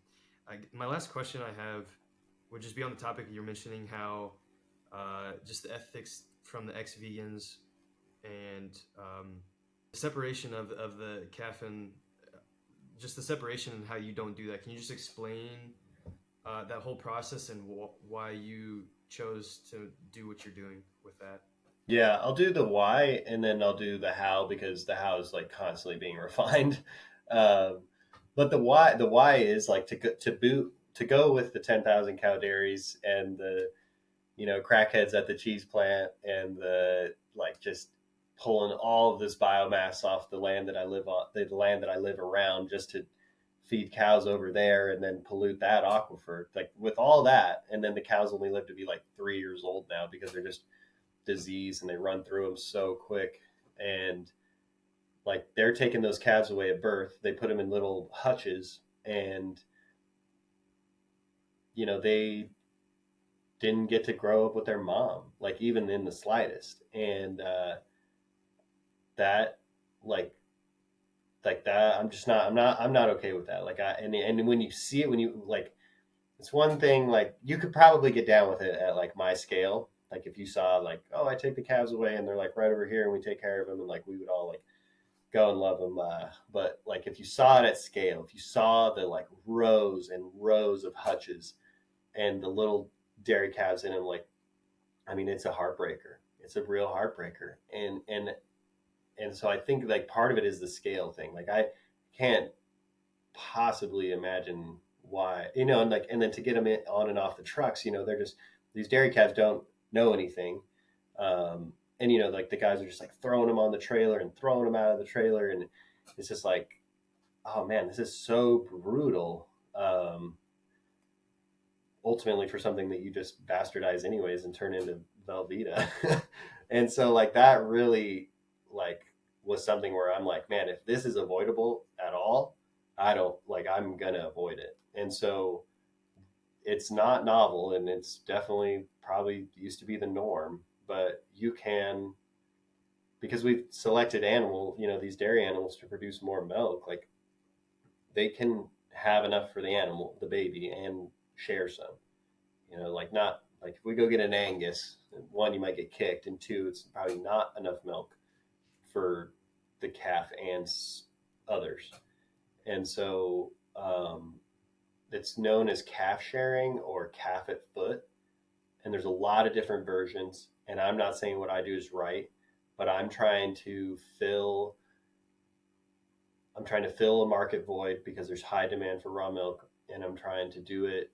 My last question I have would just be on the topic you're mentioning, how just the ethics from the ex-vegans and the separation of the calf and just the separation and how you don't do that. Can you just explain that whole process and why you chose to do what you're doing with that? Yeah, I'll do the why, and then I'll do the how, because the how is, like, constantly being refined. But the why is, like, to go with the 10,000 cow dairies and the, crackheads at the cheese plant, and the, like, just pulling all of this biomass off the land that I live on, the land that I live around, just to feed cows over there and then pollute that aquifer. Like, with all that, and then the cows only live to be like 3 years old now because they're just disease and they run through them so quick. And, like, they're taking those calves away at birth. They put them in little hutches, and they didn't get to grow up with their mom, like, even in the slightest. And that, like that, I'm not okay with that. Like, and when you see it, when you, like, it's one thing, like, you could probably get down with it at, like, my scale. Like, if you saw, like, oh, I take the calves away and they're, like, right over here and we take care of them, and, like, we would all, like, go and love them. But, like, if you saw it at scale, if you saw the, like, rows and rows of hutches and the little dairy calves in them, like, I mean, it's a heartbreaker. It's a real heartbreaker. And so I think like part of it is the scale thing. Like I can't possibly imagine why, and like, and then to get them on and off the trucks, they're just, these dairy calves don't know anything. And like the guys are just like throwing them on the trailer and throwing them out of the trailer. And it's just like, oh man, this is so brutal. Ultimately for something that you just bastardize anyways and turn into Velveeta. And so like that really like was something where I'm like, man, if this is avoidable at all, I don't like, I'm gonna avoid it. And so it's not novel, and it's definitely probably used to be the norm, but you can, because we've selected these dairy animals to produce more milk, like they can have enough for the animal, the baby, and share some. Like not like if we go get an Angus, one, you might get kicked, and two, it's probably not enough milk for the calf and others. And so it's known as calf sharing or calf at foot. And there's a lot of different versions. And I'm not saying what I do is right, but I'm trying to fill a market void because there's high demand for raw milk, and I'm trying to do it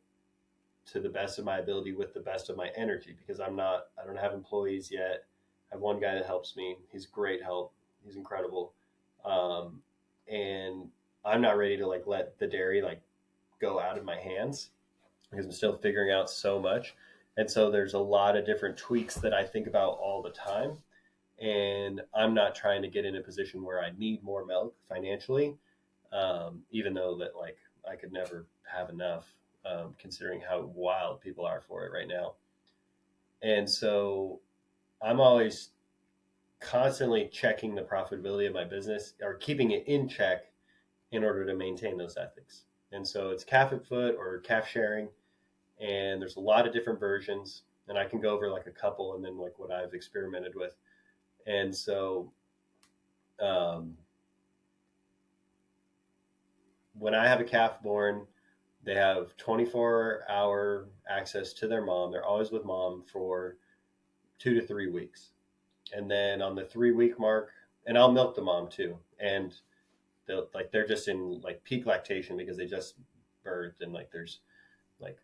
to the best of my ability with the best of my energy, because I don't have employees yet. I have one guy that helps me. He's great help. He's incredible. And I'm not ready to like let the dairy like go out of my hands because I'm still figuring out so much. And so there's a lot of different tweaks that I think about all the time. And I'm not trying to get in a position where I need more milk financially, even though that like I could never have enough, considering how wild people are for it right now. And so I'm always constantly checking the profitability of my business or keeping it in check in order to maintain those ethics. And so it's calf at foot or calf sharing. And there's a lot of different versions, and I can go over like a couple and then like what I've experimented with. And so when I have a calf born, they have 24-hour access to their mom. They're always with mom for 2 to 3 weeks. And then on the 3-week mark, and I'll milk the mom too. And they're just in like peak lactation because they just birthed, and like there's like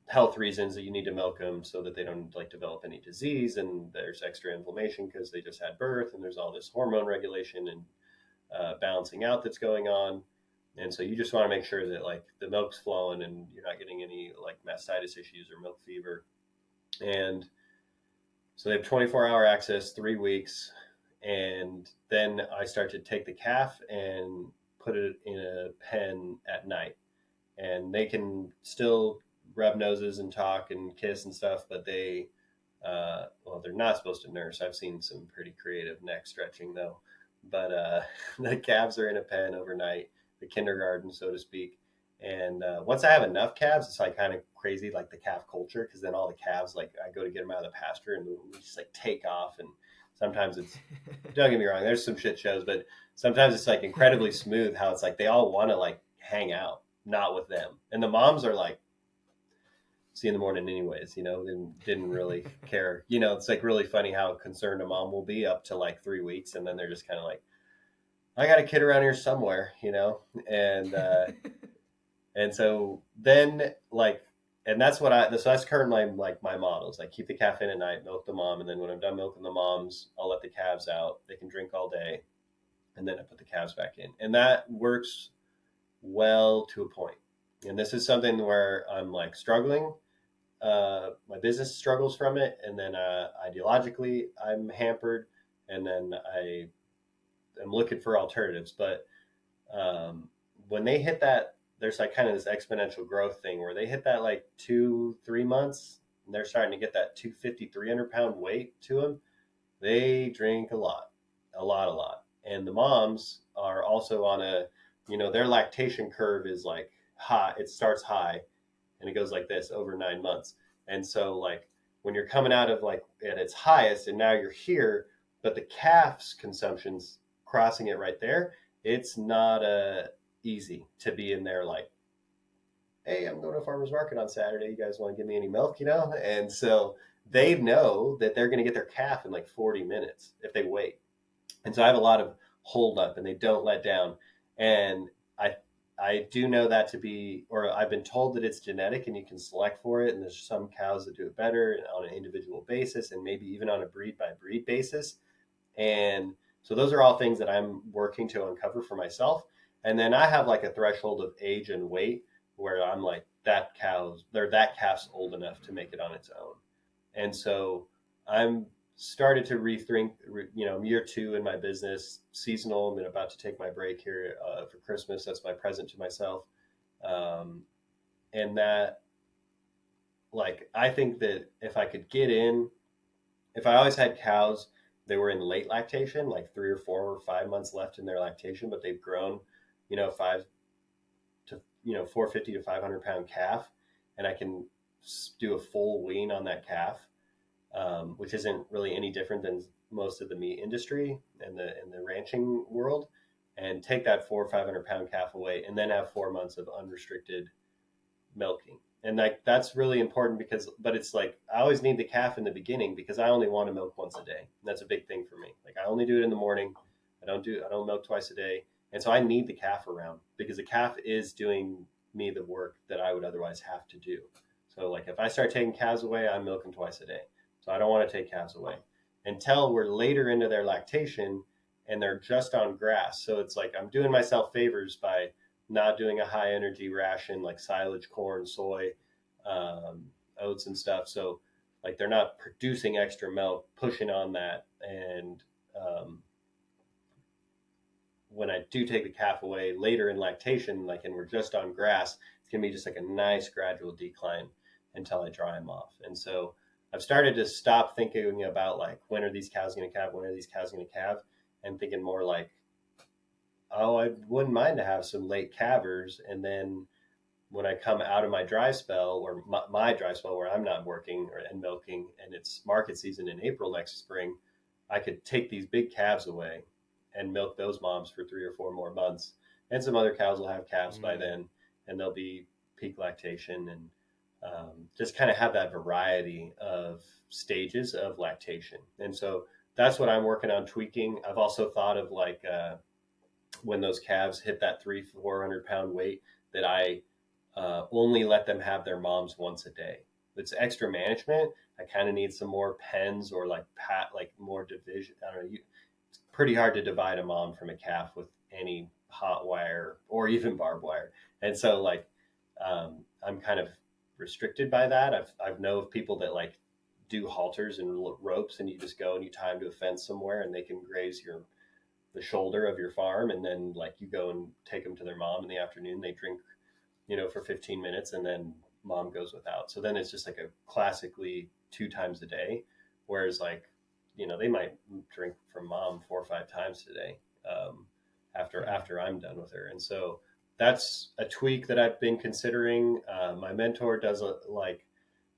health reasons that you need to milk them so that they don't like develop any disease, and there's extra inflammation because they just had birth, and there's all this hormone regulation and balancing out that's going on. And so you just want to make sure that like the milk's flowing and you're not getting any like mastitis issues or milk fever. And so they have 24-hour access, 3 weeks. And then I start to take the calf and put it in a pen at night. And they can still rub noses and talk and kiss and stuff, but they're not supposed to nurse. I've seen some pretty creative neck stretching though. But the calves are in a pen overnight, the kindergarten, so to speak. And once I have enough calves, it's like kind of crazy, like the calf culture, because then all the calves, like I go to get them out of the pasture and we just like take off. And sometimes it's, don't get me wrong, there's some shit shows, but sometimes it's like incredibly smooth how it's like they all want to like hang out, not with them. And the moms are like, see you in the morning anyways, didn't really care. It's like really funny how concerned a mom will be up to like 3 weeks. And then they're just kind of like, I got a kid around here somewhere, and, and so then like, and that's what so that's currently like my models. I keep the calf in at night, milk the mom. And then when I'm done milking the moms, I'll let the calves out. They can drink all day. And then I put the calves back in, and that works well to a point. And this is something where I'm like struggling. My business struggles from it. And then ideologically I'm hampered, and then I am looking for alternatives. But when they hit that, there's like kind of this exponential growth thing where they hit that like 2-3 months, and they're starting to get that 250-300 pound weight to them. They drink a lot. And the moms are also on their lactation curve is like high. It starts high and it goes like this over 9 months. And so like when you're coming out of like at its highest and now you're here, but the calf's consumption's crossing it right there, it's not easy to be in there like, hey, I'm going to a farmer's market on Saturday. You guys want to give me any milk, And so they know that they're going to get their calf in like 40 minutes if they wait. And so I have a lot of hold up and they don't let down. And I I do know that to be, or I've been told that it's genetic and you can select for it. And there's some cows that do it better on an individual basis and maybe even on a breed by breed basis. And so those are all things that I'm working to uncover for myself. And then I have like a threshold of age and weight where I'm like, that calf's old enough to make it on its own. And so I'm started to rethink, I'm year 2 in my business, seasonal. I'm about to take my break here for Christmas. That's my present to myself. Um, and that, like, I think that if I always had cows, they were in late lactation, like 3 or 4 or 5 months left in their lactation, but they've grown, five to, 450 to 500 pound calf, and I can do a full wean on that calf, which isn't really any different than most of the meat industry and the ranching world, and take that 400 or 500 pound calf away, and then have 4 months of unrestricted milking. And like that's really important but it's like I always need the calf in the beginning because I only want to milk once a day. And that's a big thing for me. Like I only do it in the morning. I don't milk twice a day. And so I need the calf around because the calf is doing me the work that I would otherwise have to do. So like if I start taking calves away, I'm milking twice a day. So I don't want to take calves away until we're later into their lactation and they're just on grass. So it's like I'm doing myself favors by not doing a high energy ration like silage, corn, soy, oats and stuff. So like they're not producing extra milk, pushing on that. And when I do take the calf away later in lactation, like, and we're just on grass, it's gonna be just like a nice gradual decline until I dry them off. And so I've started to stop thinking about like, when are these cows going to calve? When are these cows going to calve? And thinking more like, oh, I wouldn't mind to have some late calvers. And then when I come out of my dry spell or my dry spell where I'm not working and milking and it's market season in April next spring, I could take these big calves away and milk those moms for 3 or 4 more months. And some other cows will have calves by then and they'll be peak lactation and just kind of have that variety of stages of lactation. And so that's what I'm working on tweaking. I've also thought of like, when those calves hit that 300-400 pound weight, that I only let them have their moms once a day. It's extra management. I kind of need some more pens or like more division. I don't know. It's pretty hard to divide a mom from a calf with any hot wire or even barbed wire. And so like I'm kind of restricted by that. I've know of people that like do halters and ropes, and you just go and you tie them to a fence somewhere, and they can graze the shoulder of your farm, and then like you go and take them to their mom in the afternoon. They drink, for 15 minutes, and then mom goes without. So then it's just like a classically 2 times a day, whereas like they might drink from mom 4 or 5 times today, after I'm done with her. And so that's a tweak that I've been considering. My mentor does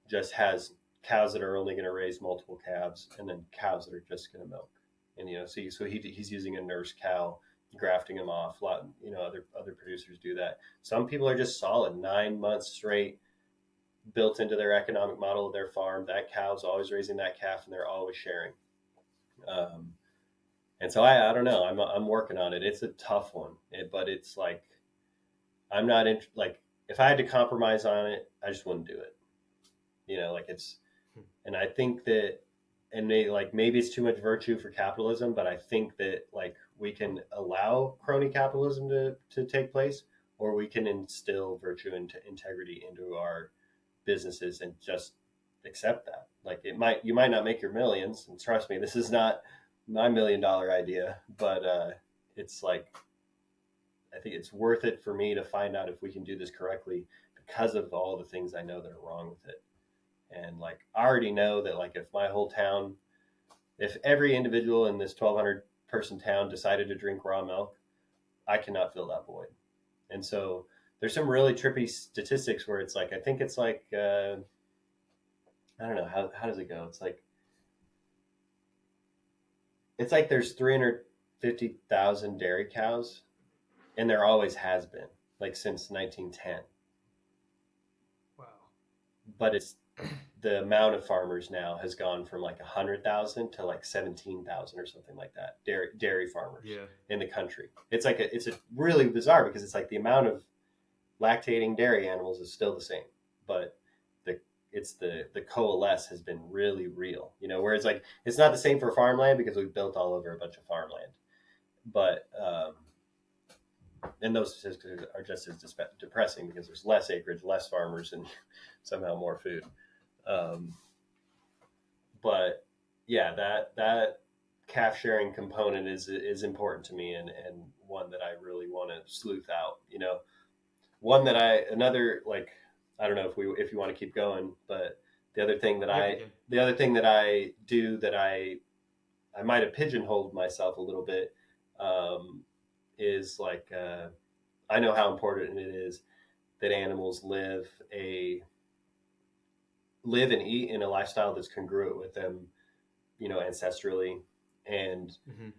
just has cows that are only going to raise multiple calves, and then cows that are just going to milk. And so he's using a nurse cow, grafting them off. A lot, other producers do that. Some people are just solid 9 months straight, built into their economic model of their farm. That cow's always raising that calf, and they're always sharing. And so I don't know. I'm working on it. It's a tough one, but it's like I'm not like if I had to compromise on it, I just wouldn't do it. Like it's, and I think that, and maybe it's too much virtue for capitalism, but I think that like we can allow crony capitalism to take place, or we can instill virtue and integrity into our businesses and just accept that. Like you might not make your millions, and trust me, this is not my $1 million idea, but it's like I think it's worth it for me to find out if we can do this correctly because of all the things I know that are wrong with it. And like I already know that like if every individual in this 1,200 person town decided to drink raw milk, I cannot fill that void. And so there's some really trippy statistics where it's like I think it's like I don't know how does it go? It's like there's 350,000 dairy cows, and there always has been, like since 1910. Wow. But the amount of farmers now has gone from like 100,000 to like 17,000 or something like that. Dairy farmers Yeah. in the country. It's like it's a really bizarre because it's like the amount of lactating dairy animals is still the same, but the coalesce has been really real, whereas like it's not the same for farmland because we've built all over a bunch of farmland, but and those statistics are just as depressing because there's less acreage, less farmers, and somehow more food. Um, but yeah, that calf sharing component is important to me, and one that I really want to sleuth out. One that another like I don't know if you want to keep going, but the other thing that Yeah. I do that I might have pigeonholed myself a little bit, is like I know how important it is that animals live and eat in a lifestyle that's congruent with them, ancestrally, and Hmm.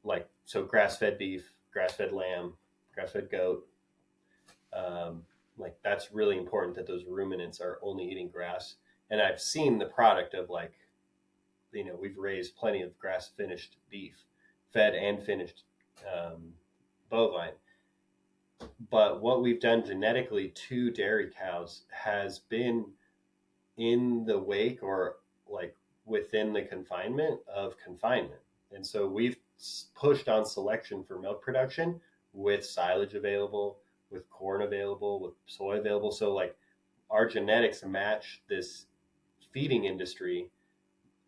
like so grass-fed beef, grass-fed lamb, grass-fed goat. Like that's really important that those ruminants are only eating grass. And I've seen the product of like, we've raised plenty of grass finished beef, fed and finished bovine. But what we've done genetically to dairy cows has been in the wake or like within the confinement of confinement. And so we've pushed on selection for milk production with silage available, with corn available, with soy available. So like our genetics match this feeding industry,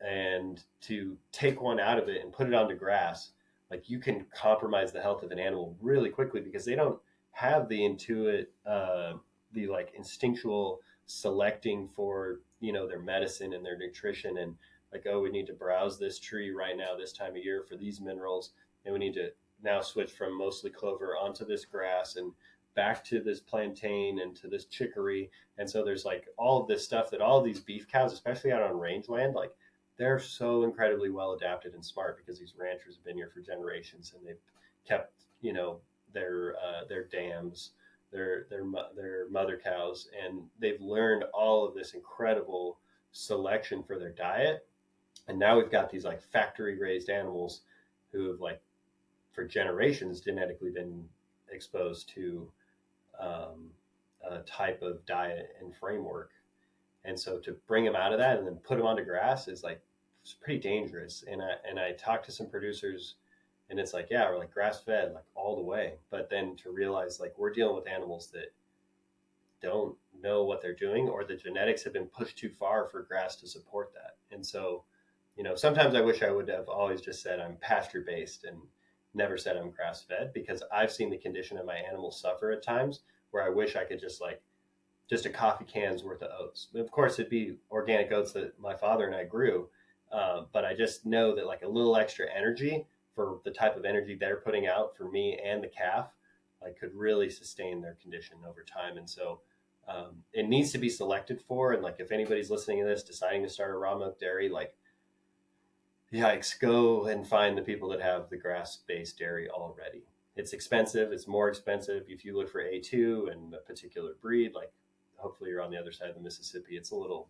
and to take one out of it and put it onto grass, like you can compromise the health of an animal really quickly because they don't have the the like instinctual selecting for their medicine and their nutrition, and like, oh, we need to browse this tree right now this time of year for these minerals, and we need to now switch from mostly clover onto this grass and back to this plantain and to this chicory. And so there's like all of this stuff that all of these beef cows, especially out on rangeland, like they're so incredibly well adapted and smart because these ranchers have been here for generations, and they've kept their dams, their mother cows, and they've learned all of this incredible selection for their diet. And now we've got these like factory raised animals who have like for generations genetically been exposed to a type of diet and framework. And so to bring them out of that and then put them onto grass is like, it's pretty dangerous. And I talked to some producers, and it's like, yeah, we're like grass fed, like all the way. But then to realize like we're dealing with animals that don't know what they're doing, or the genetics have been pushed too far for grass to support that. And so, sometimes I wish I would have always just said I'm pasture based and never said I'm grass fed, because I've seen the condition of my animals suffer at times where I wish I could just a coffee can's worth of oats. Of course, it'd be organic oats that my father and I grew. But I just know that like a little extra energy for the type of energy they're putting out for me and the calf, like could really sustain their condition over time. And so it needs to be selected for. And like, if anybody's listening to this, deciding to start a raw milk dairy, like, yikes, go and find the people that have the grass-based dairy already. It's expensive. It's more expensive. If you look for A2 and a particular breed, like hopefully you're on the other side of the Mississippi, it's a little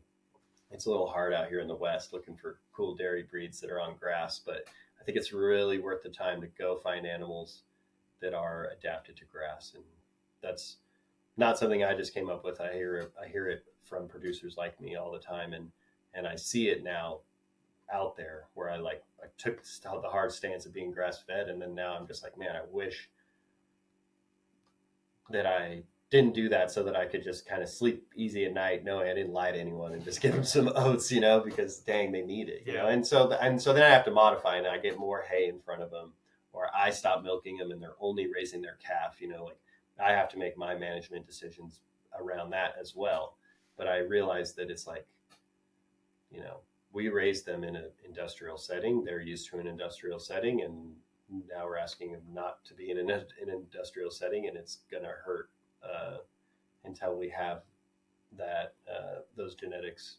hard out here in the West looking for cool dairy breeds that are on grass. But I think it's really worth the time to go find animals that are adapted to grass. And that's not something I just came up with. I hear it from producers like me all the time. And I see it now out there where I took the hard stance of being grass fed. And then now I'm just like, man, I wish that I didn't do that so that I could just kind of sleep easy at night knowing I didn't lie to anyone and just give them some oats, because dang, they need it, And so then I have to modify, and I get more hay in front of them, or I stop milking them and they're only raising their calf, like I have to make my management decisions around that as well. But I realize that it's like, we raised them in an industrial setting. They're used to an industrial setting, and now we're asking them not to be in an industrial setting, and it's going to hurt until we have that those genetics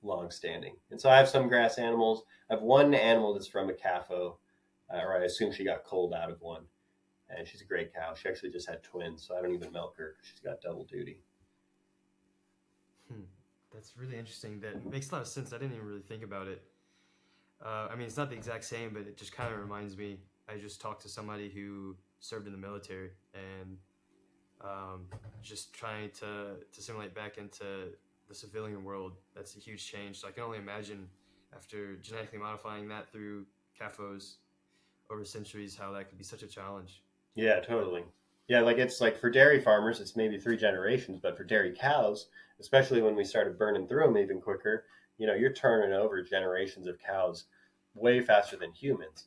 long standing. And so I have some grass animals. I have one animal that's from a CAFO, or I assume she got culled out of one, and she's a great cow. She actually just had twins, so I don't even milk her. She's got double duty. That's really interesting. That makes a lot of sense. I didn't even really think about it. I mean, it's not the exact same, but it just kind of reminds me. I just talked to somebody who served in the military, and just trying to simulate back into the civilian world. That's a huge change. So I can only imagine after genetically modifying that through CAFOs over centuries, how that could be such a challenge. Yeah, But totally. Yeah, like it's like for dairy farmers, it's maybe 3 generations, but for dairy cows, especially when we started burning through them even quicker, you're turning over generations of cows way faster than humans.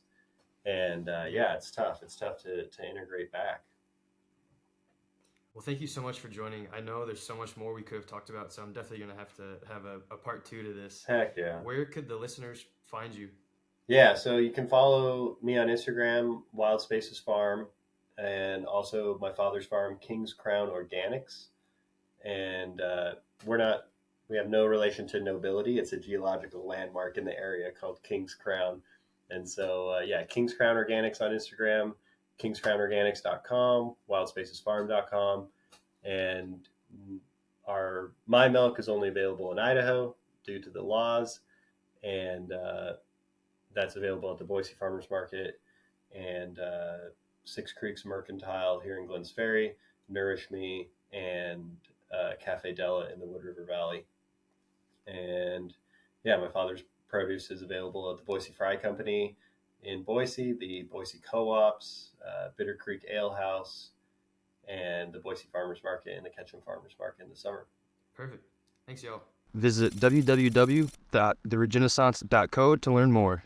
And yeah, yeah, it's tough. It's tough to integrate back. well, thank you so much for joining. I know there's so much more we could have talked about, so I'm definitely going to have to have a part two to this. Heck yeah. Where could the listeners find you? Yeah, so you can follow me on Instagram, Wild Spaces Farm, and also my father's farm, King's Crown Organics. And we're not, we have no relation to nobility. It's a geological landmark in the area called King's Crown. And so, yeah, King's Crown Organics on Instagram, kingscrownorganics.com, wildspacesfarm.com. And my milk is only available in Idaho due to the laws. And that's available at the Boise Farmers Market and Six Creeks Mercantile here in Glens Ferry, Nourish Me, and Cafe Della in the Wood River Valley. And yeah, my father's produce is available at the Boise Fry Company in Boise, the Boise Co-ops, Bitter Creek Ale House, and the Boise Farmers Market and the Ketchum Farmers Market in the summer. Perfect. Thanks, y'all. Visit www.theregenaissance.co to learn more.